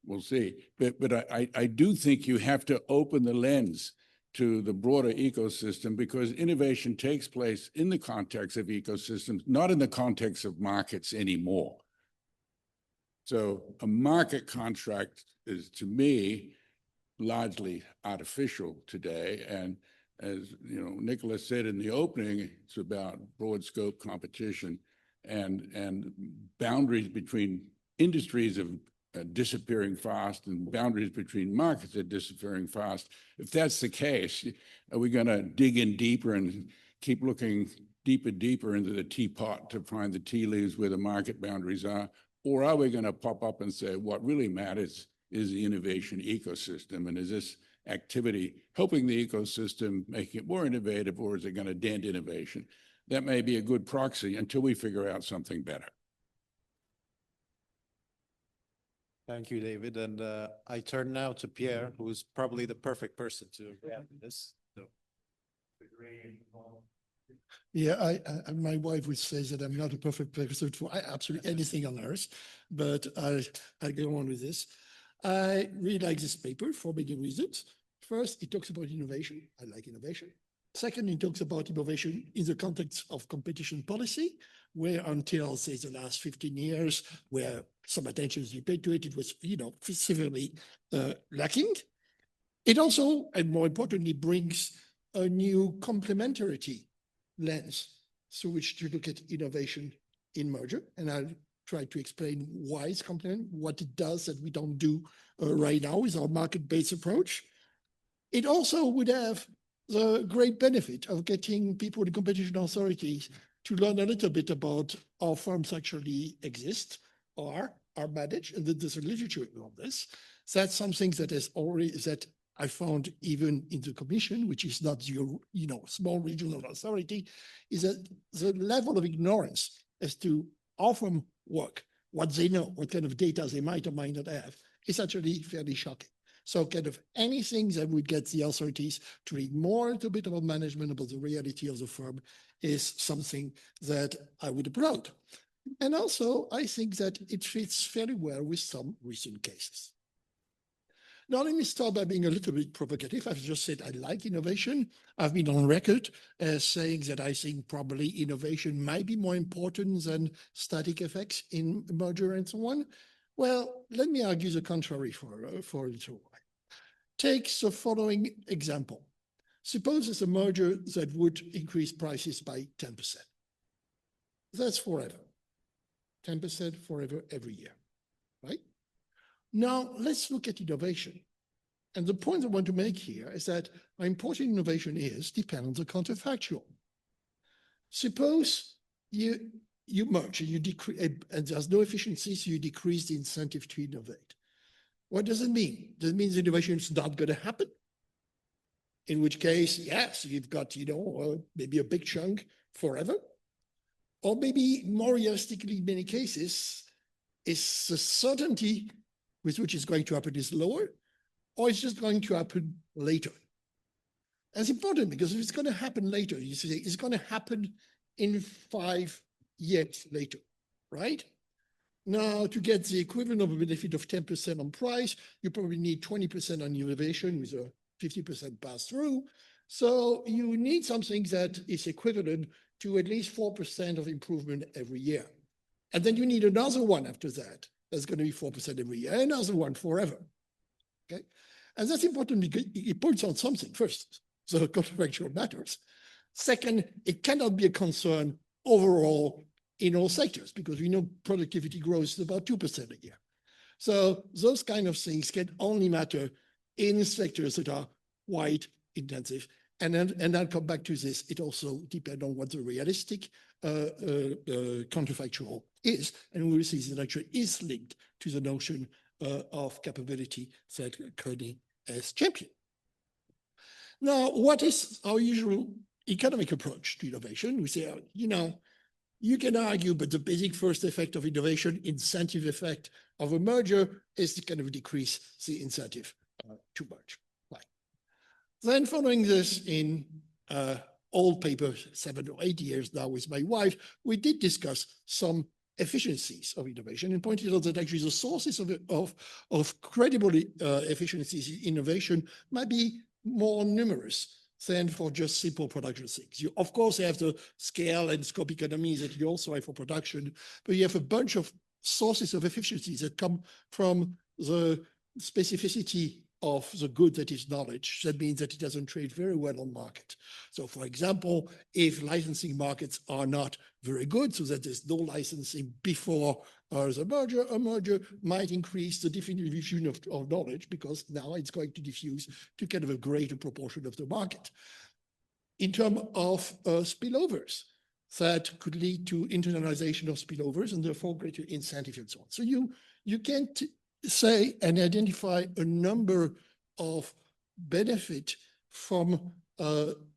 we'll see. But I do think you have to open the lens to the broader ecosystem, because innovation takes place in the context of ecosystems, not in the context of markets anymore. So a market contract is, to me, largely artificial today. And as Nicholas said in the opening, it's about broad scope competition, and boundaries between industries are disappearing fast, and boundaries between markets are disappearing fast. If that's the case, are we going to dig in deeper and keep looking deeper into the teapot to find the tea leaves where the market boundaries are? Or are we going to pop up and say, what really matters is the innovation ecosystem? And is this activity helping the ecosystem, making it more innovative, or is it going to dent innovation? That may be a good proxy until we figure out something better. Thank you, David. And I turn now to Pierre, who is probably the perfect person to react to this. So. Yeah, my wife would say that I'm not a perfect person for absolutely anything on earth, but I'll go on with this. I really like this paper for many reasons. First, it talks about innovation. I like innovation. Second, it talks about innovation in the context of competition policy, where until, say, the last 15 years, where some attention is paid to it, it was, severely lacking. It also, and more importantly, brings a new complementarity lens through which to look at innovation in merger. And I'll try to explain why it's complement, what it does that we don't do right now with our market-based approach. It also would have the great benefit of getting people in competition authorities to learn a little bit about how firms actually exist or are managed, and that there's a literature on this. That's something that is already, that I found even in the commission, which is not your, small regional authority, is that the level of ignorance as to how firms work, what they know, what kind of data they might or might not have, is actually fairly shocking. So kind of anything that would get the authorities to read more a little bit about management, about the reality of the firm, is something that I would applaud. And also, I think that it fits fairly well with some recent cases. Now, let me start by being a little bit provocative. I've just said I like innovation. I've been on record as saying that I think probably innovation might be more important than static effects in merger and so on. Well, let me argue the contrary for a little while. Take the following example. Suppose it's a merger that would increase prices by 10%. That's forever. 10% forever every year, right? Now, let's look at innovation. And the point I want to make here is that how important innovation is depends on the counterfactual. Suppose you merge and you decrease, and there's no efficiency, so you decrease the incentive to innovate. What does it mean? Does it mean the innovation is not going to happen? In which case, yes, you've got, maybe a big chunk forever. Or maybe more realistically, in many cases, is the certainty with which it's going to happen is lower, or it's just going to happen later. That's important because if it's going to happen later, you see, it's going to happen in 5 years later, right? Now, to get the equivalent of a benefit of 10% on price, you probably need 20% on innovation with a 50% pass-through. So you need something that is equivalent to at least 4% of improvement every year. And then you need another one after that. That's going to be 4% every year, another one forever. Okay? And that's important because it points out something. First, the counterfactual matters. Second, it cannot be a concern overall in all sectors because we know productivity grows about 2% a year. So those kind of things can only matter in sectors that are quite intensive. And I'll come back to this. It also depends on what the realistic counterfactual is. And we will see that actually is linked to the notion of capability that Connie has championed. Now, what is our usual economic approach to innovation? We say, you can argue, but the basic first effect of innovation, incentive effect of a merger is to kind of decrease the incentive too much. Then following this in old paper, 7 or 8 years now with my wife, we did discuss some efficiencies of innovation and pointed out that actually the sources of credible efficiencies in innovation might be more numerous than for just simple production things. You, of course, have the scale and scope economies that you also have for production, but you have a bunch of sources of efficiencies that come from the specificity of the good that is knowledge. That means that it doesn't trade very well on market. So for example, if licensing markets are not very good, so that there's no licensing before the merger, a merger might increase the diffusion of knowledge because now it's going to diffuse to kind of a greater proportion of the market. In terms of spillovers, that could lead to internalization of spillovers and therefore greater incentive and so on. So you can't say and identify a number of benefit from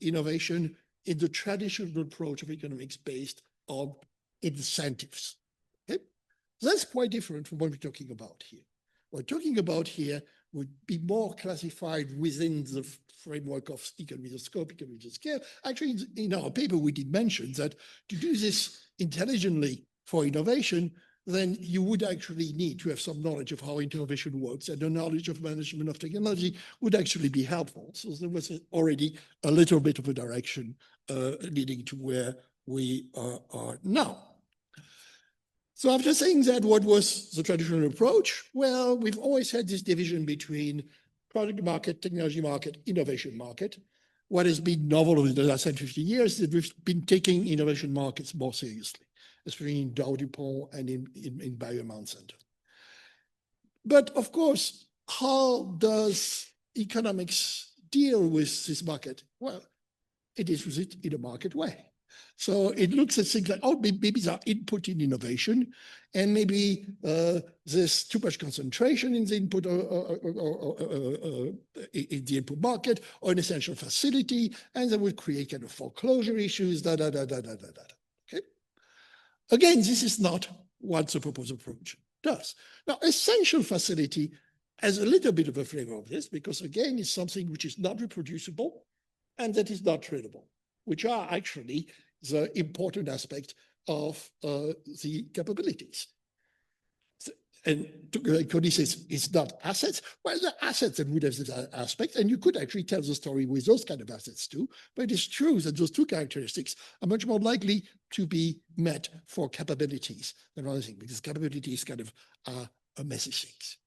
innovation in the traditional approach of economics based on incentives. Okay? That's quite different from what we're talking about here. What we're talking about here would be more classified within the framework of economies of scope, economies of scale. Actually, in our paper, we did mention that to do this intelligently for innovation, then you would actually need to have some knowledge of how innovation works, and the knowledge of management of technology would actually be helpful. So there was already a little bit of a direction leading to where we are now. So after saying that, what was the traditional approach? Well, we've always had this division between product market, technology market, innovation market. What has been novel over the last 10, 50 years is that we've been taking innovation markets more seriously, especially in Dow DuPont and in Bayer Center. But of course, how does economics deal with this market? Well, it is with it in a market way. So it looks at things like, oh, maybe there input in innovation, and maybe there's too much concentration in the input in the input market, or an essential facility, and that would create kind of foreclosure issues, Okay. Again, this is not what the proposed approach does. Now, essential facility has a little bit of a flavor of this because, again, it's something which is not reproducible and that is not tradable, which are actually the important aspect of the capabilities. and Connie says it's not assets. Well, the assets that would have this aspect, and you could actually tell the story with those kind of assets too. But it is true that those two characteristics are much more likely to be met for capabilities than other things, because capabilities kind of are a messy things.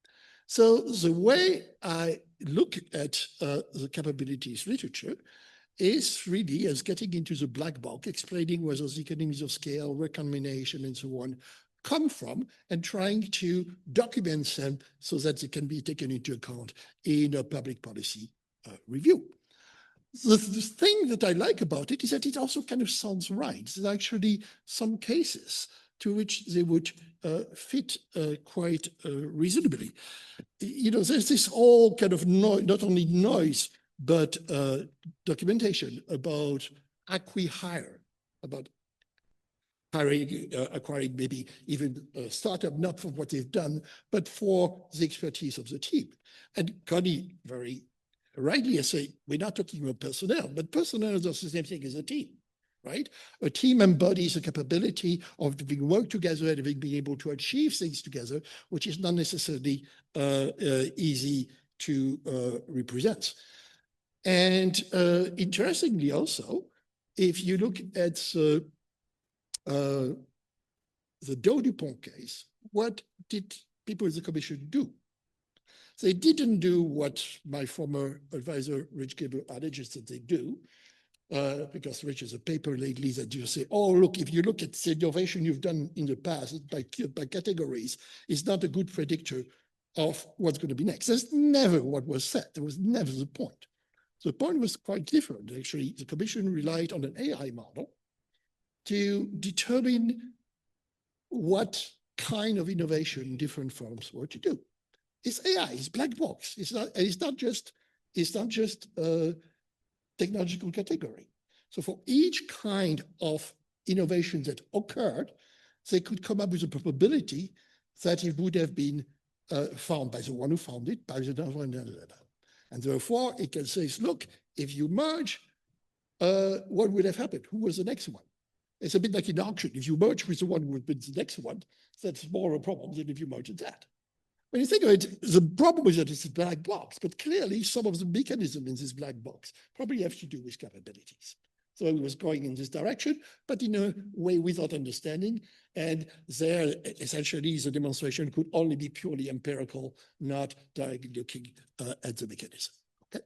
So the way I look at the capabilities literature is really as getting into the black box, explaining where those economies of scale, recombination, and so on come from, and trying to document them so that they can be taken into account in a public policy review. The thing that I like about it is that it also kind of sounds right. There's actually some cases to which they would fit quite reasonably. There's this all kind of not only noise, but documentation about acqui-hire, about hiring, acquiring maybe even a startup, not for what they've done, but for the expertise of the team. And Connie very rightly has said, we're not talking about personnel, but personnel is also the same thing as a team, right? A team embodies the capability of being work together and being able to achieve things together, which is not necessarily easy to represent. And interestingly also, if you look at the Doe-Dupont case, what did people in the commission do? They didn't do what my former advisor, Régibeau, alleges that they do, because Rich has a paper lately that you say, oh, look, if you look at the innovation you've done in the past by categories, it's not a good predictor of what's going to be next. That's never what was said. That was never the point. The point was quite different. Actually, the commission relied on an AI model to determine what kind of innovation different firms were to do. It's AI, it's black box. It's not just a technological category. So for each kind of innovation that occurred, they could come up with a probability that it would have been found by the one who found it, by the other one, and therefore it can say, look, if you merge, what would have happened? Who was the next one? It's a bit like in auction. If you merge with the one who would be the next one, that's more a problem than if you merge with that. When you think of it, the problem is that it's a black box, but clearly some of the mechanisms in this black box probably have to do with capabilities. So it was going in this direction, but in a way without understanding. And there, essentially, the demonstration could only be purely empirical, not directly looking at the mechanism. Okay.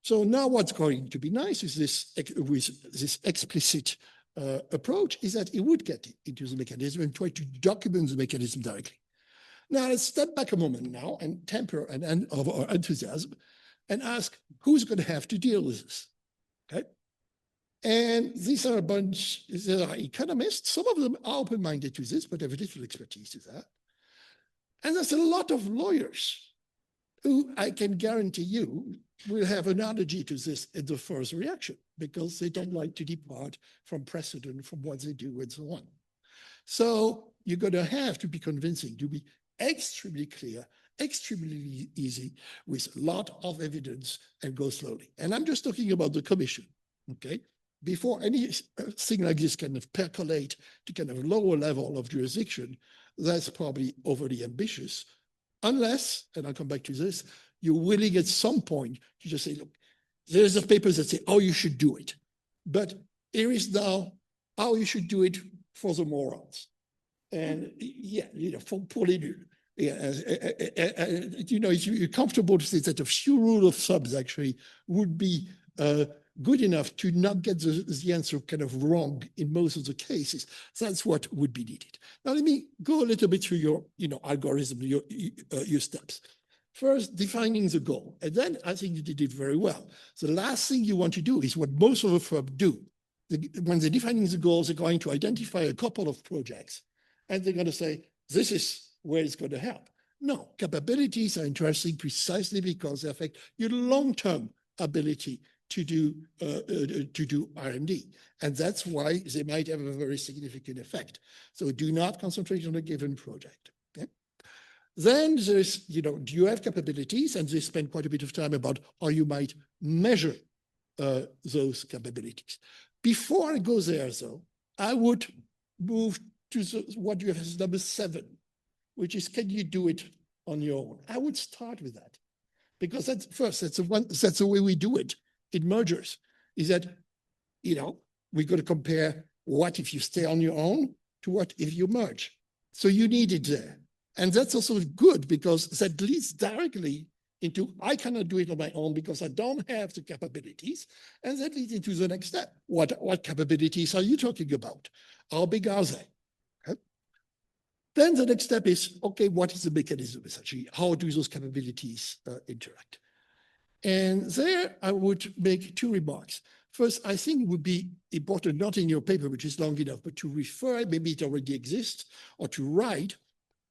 So now what's going to be nice is this explicit approach is that it would get into the mechanism and try to document the mechanism directly. Now let's step back a moment now and temper our enthusiasm and ask who's going to have to deal with this. Okay. And these are a bunch, there are economists. Some of them are open-minded to this, but have little expertise to that. And there's a lot of lawyers who I can guarantee you will have an allergy to this in the first reaction because they don't like to depart from precedent, from what they do and so on. So you're going to have to be convincing, to be extremely clear, extremely easy, with a lot of evidence and go slowly. And I'm just talking about the commission, okay? Before anything like this kind of percolate to kind of lower level of jurisdiction, that's probably overly ambitious, unless, and I'll come back to this, you're willing at some point to just say, look, there's a paper that say, oh, you should do it. But here is now how you should do it for the morons. And yeah, for poorly do. Yeah, if you're comfortable to say that a few rule of thumbs actually would be good enough to not get the answer kind of wrong in most of the cases, that's what would be needed. Now, let me go a little bit through your algorithm, your steps. First, defining the goal. And then I think you did it very well. The last thing you want to do is what most of the firms do. When they're defining the goals, they're going to identify a couple of projects. And they're going to say, this is where it's going to help. No, capabilities are interesting precisely because they affect your long-term ability to do R&D. And that's why they might have a very significant effect. So do not concentrate on a given project. Okay? Then there's, do you have capabilities? And they spend quite a bit of time about how you might measure those capabilities. Before I go there, though, I would move to what you have as number 7. which is, can you do it on your own? I would start with that, because that's the way we do it in mergers, is that, you know, we got to compare what if you stay on your own to what if you merge. So you need it there. And that's also good, because that leads directly into, I cannot do it on my own because I don't have the capabilities. And that leads into the next step. What capabilities are you talking about? How big are they? Okay. Then the next step is, okay, what is the mechanism essentially? How do those capabilities interact? And there I would make two remarks. First, I think it would be important, not in your paper, which is long enough, but to refer, maybe it already exists, or to write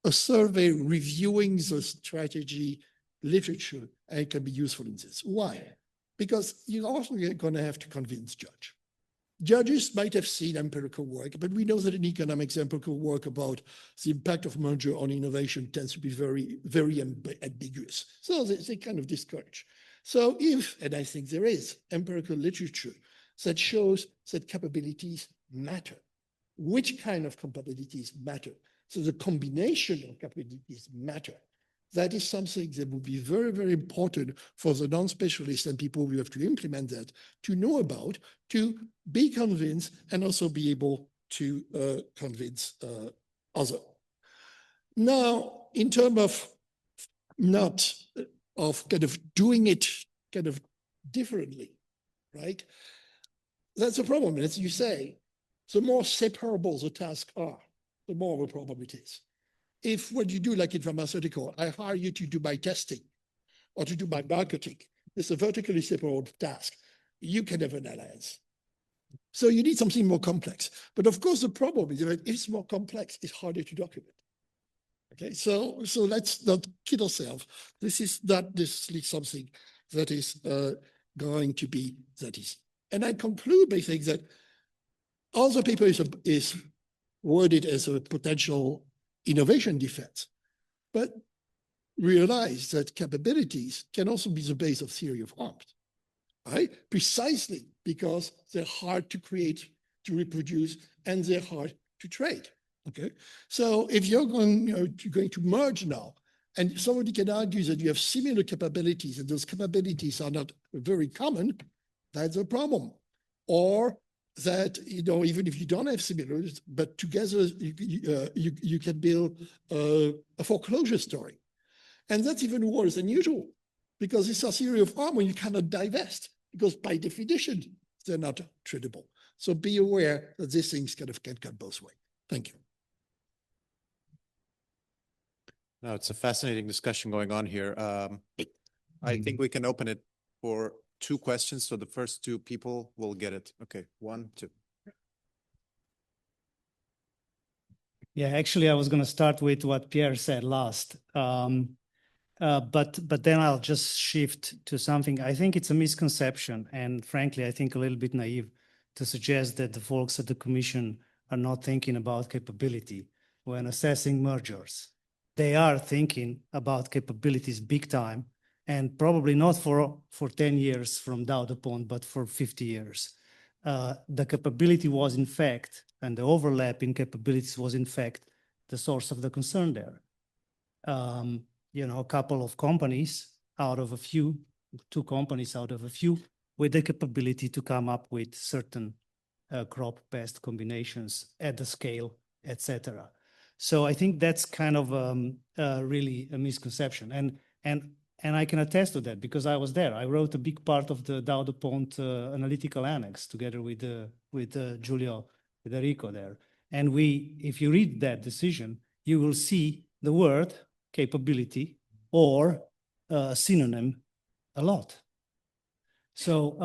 a survey reviewing the strategy literature, and it can be useful in this. Why? Because you're also going to have to convince judges. Judges might have seen empirical work, but we know that in economics, empirical work about the impact of merger on innovation tends to be very, very ambiguous. So they kind of discourage. So if, and I think there is, empirical literature that shows that capabilities matter, which kind of capabilities matter, so the combination of capabilities matter, that is something that would be very, very important for the non-specialists and people who have to implement that to know about, to be convinced and also be able to convince others. Now, in terms of not of kind of doing it kind of differently, right? That's a problem. As you say, the more separable the tasks are, the more of a problem it is. If what you do, like in pharmaceutical, I hire you to do my testing or to do my marketing, it's a vertically separated task. You can have an alliance. So you need something more complex. But of course, the problem is that if it's more complex, it's harder to document. Okay, so let's not kid ourselves. This is not necessarily something that is going to be that easy. And I conclude by saying that all the paper is worded as a potential innovation defense, but realize that capabilities can also be the base of theory of arms, right? Precisely because they're hard to create, to reproduce, and they're hard to trade. Okay, so if you're going to merge now, and somebody can argue that you have similar capabilities and those capabilities are not very common, that's a problem. Or that, even if you don't have similars, but together you can build a foreclosure story. And that's even worse than usual, because it's a theory of harm when you cannot divest, because by definition, they're not tradable. So be aware that these things can cut both ways. Thank you. No, it's a fascinating discussion going on here. I think we can open it for 2 questions. So the first 2 people will get it. Okay, 1, 2. Yeah, actually, I was going to start with what Pierre said last. But then I'll just shift to something. I think it's a misconception, and frankly, I think a little bit naive to suggest that the folks at the Commission are not thinking about capability when assessing mergers. They are thinking about capabilities big time, and probably not for 10 years from Dow DuPont, but for 50 years. The capability was in fact, and the overlap in capabilities was in fact the source of the concern there. A couple of companies out of a few, 2 companies out of a few, with the capability to come up with certain crop pest combinations at the scale, etc. So I think that's kind of really a misconception. And I can attest to that because I was there. I wrote a big part of the Dow DuPont analytical annex together with Giulio Federico there. And if you read that decision, you will see the word capability or synonym a lot. So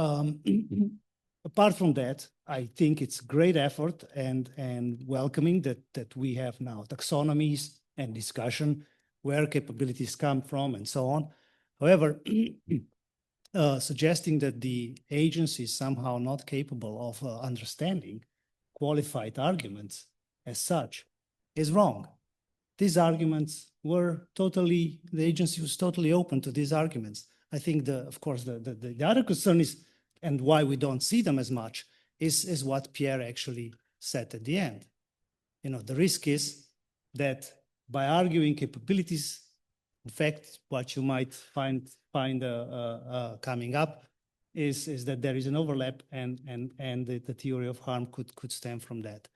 apart from that, I think it's great effort and welcoming that we have now taxonomies and discussion where capabilities come from and so on. However, suggesting that the agency is somehow not capable of understanding qualified arguments as such is wrong. These arguments were the agency was totally open to these arguments. I think of course, the other concern is, and why we don't see them as much, is what Pierre actually said at the end. The risk is that by arguing capabilities, in fact, what you might find coming up is that there is an overlap, and the theory of harm could stem from that.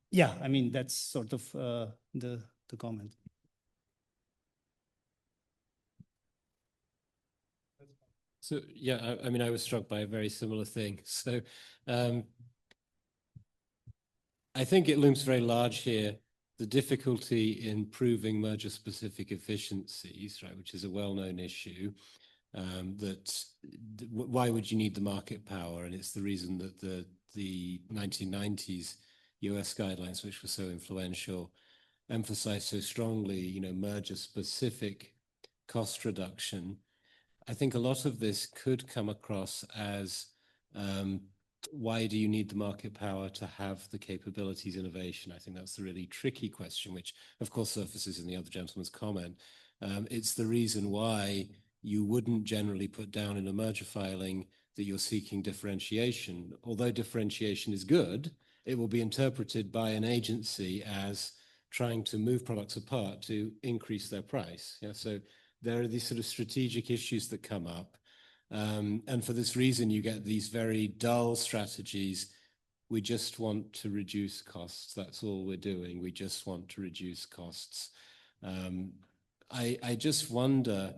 Yeah, I mean, that's sort of the comment. So yeah, I mean, I was struck by a very similar thing. So I think it looms very large here, the difficulty in proving merger-specific efficiencies, right, which is a well-known issue. Why would you need the market power? And it's the reason that the 1990s US guidelines, which were so influential, emphasized so strongly, you know, merger-specific cost reduction. I think a lot of this could come across as why do you need the market power to have the capabilities innovation? I think that's the really tricky question, which of course surfaces in the other gentleman's comment. It's the reason why you wouldn't generally put down in a merger filing that you're seeking differentiation. Although differentiation is good, it will be interpreted by an agency as trying to move products apart to increase their price. Yeah, so there are these sort of strategic issues that come up. And for this reason, you get these very dull strategies. We just want to reduce costs. That's all we're doing. We just want to reduce costs. I just wonder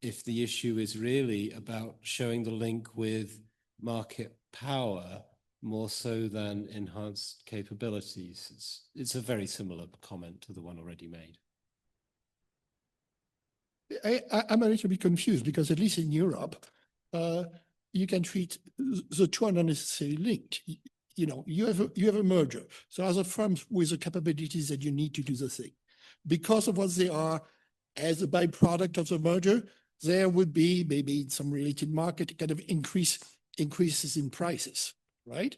if the issue is really about showing the link with market power more so than enhanced capabilities. It's a very similar comment to the one already made. I'm a little bit confused because at least in Europe, you can treat the two are not necessarily linked. You know, you have a merger. So as a firm with the capabilities that you need to do the thing, because of what they are as a byproduct of the merger, there would be maybe some related market kind of increases in prices, right?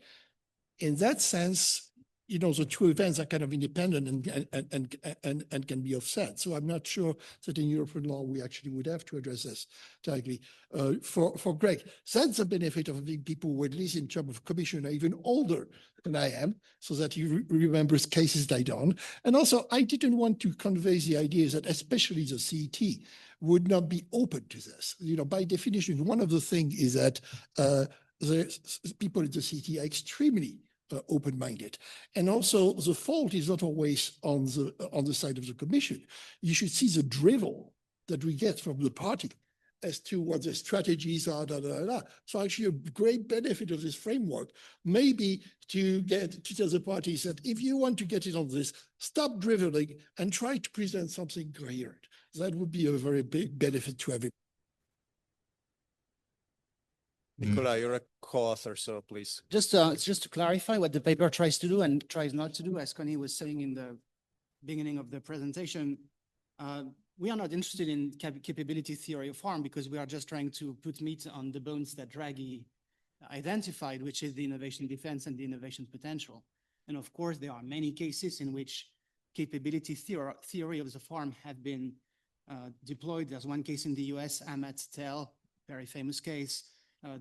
In that sense, you know, the two events are kind of independent and can be offset. So I'm not sure that in European law, we actually would have to address this directly. For Greg, that's the benefit of having people who, at least in terms of commission, are even older than I am, so that he remembers cases I don't. And also, I didn't want to convey the idea that especially the CET would not be open to this. You know, by definition, one of the things is that the people at the CET are extremely open-minded. And also the fault is not always on the side of the commission. You should see the drivel that we get from the party as to what the strategies are, So actually a great benefit of this framework may be to tell the parties that if you want to get it on this, stop driveling and try to present something coherent. That would be a very big benefit to everyone. Nicola, you're a co-author, so please. Just to clarify what the paper tries to do and tries not to do, as Connie was saying in the beginning of the presentation, we are not interested in capability theory of harm because we are just trying to put meat on the bones that Draghi identified, which is the innovation defense and the innovation potential. And of course, there are many cases in which capability theory of the harm have been deployed. There's one case in the US, Ahmad-Tel, very famous case.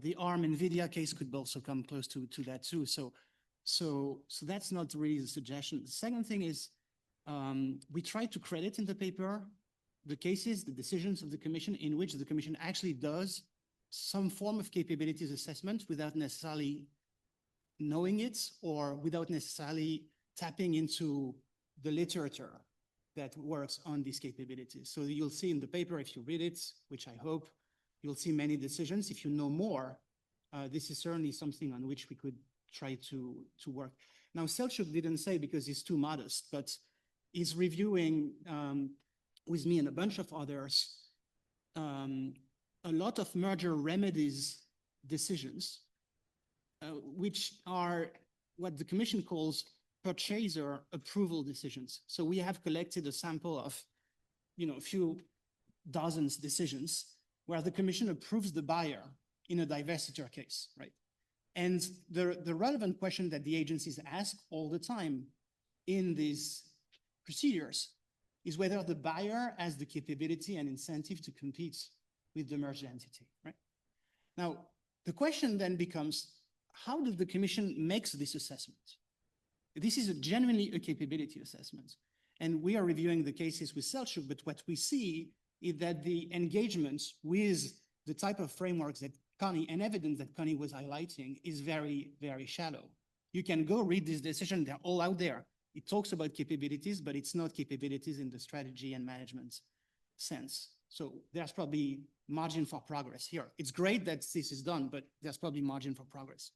The ARM NVIDIA case could also come close to that too. So that's not really the suggestion. The second thing is we try to credit in the paper the cases, the decisions of the Commission in which the Commission actually does some form of capabilities assessment without necessarily knowing it or without necessarily tapping into the literature that works on these capabilities. So you'll see in the paper, if you read it, which I hope, you'll see many decisions. If you know more, this is certainly something on which we could try to work. Now, Selçuk didn't say because he's too modest, but he's reviewing with me and a bunch of others a lot of merger remedies decisions, which are what the Commission calls purchaser approval decisions. So we have collected a sample of, a few dozens decisions where the Commission approves the buyer in a divestiture case, right? And the relevant question that the agencies ask all the time in these procedures is whether the buyer has the capability and incentive to compete with the merged entity, right? Now, the question then becomes, how does the Commission make this assessment? This is genuinely a capability assessment. And we are reviewing the cases with Selçuk, but what we see is that the engagement with the type of frameworks that Connie and evidence that Connie was highlighting is very, very shallow. You can go read this decision, they're all out there. It talks about capabilities, but it's not capabilities in the strategy and management sense. So there's probably margin for progress here. It's great that this is done, but there's probably margin for progress.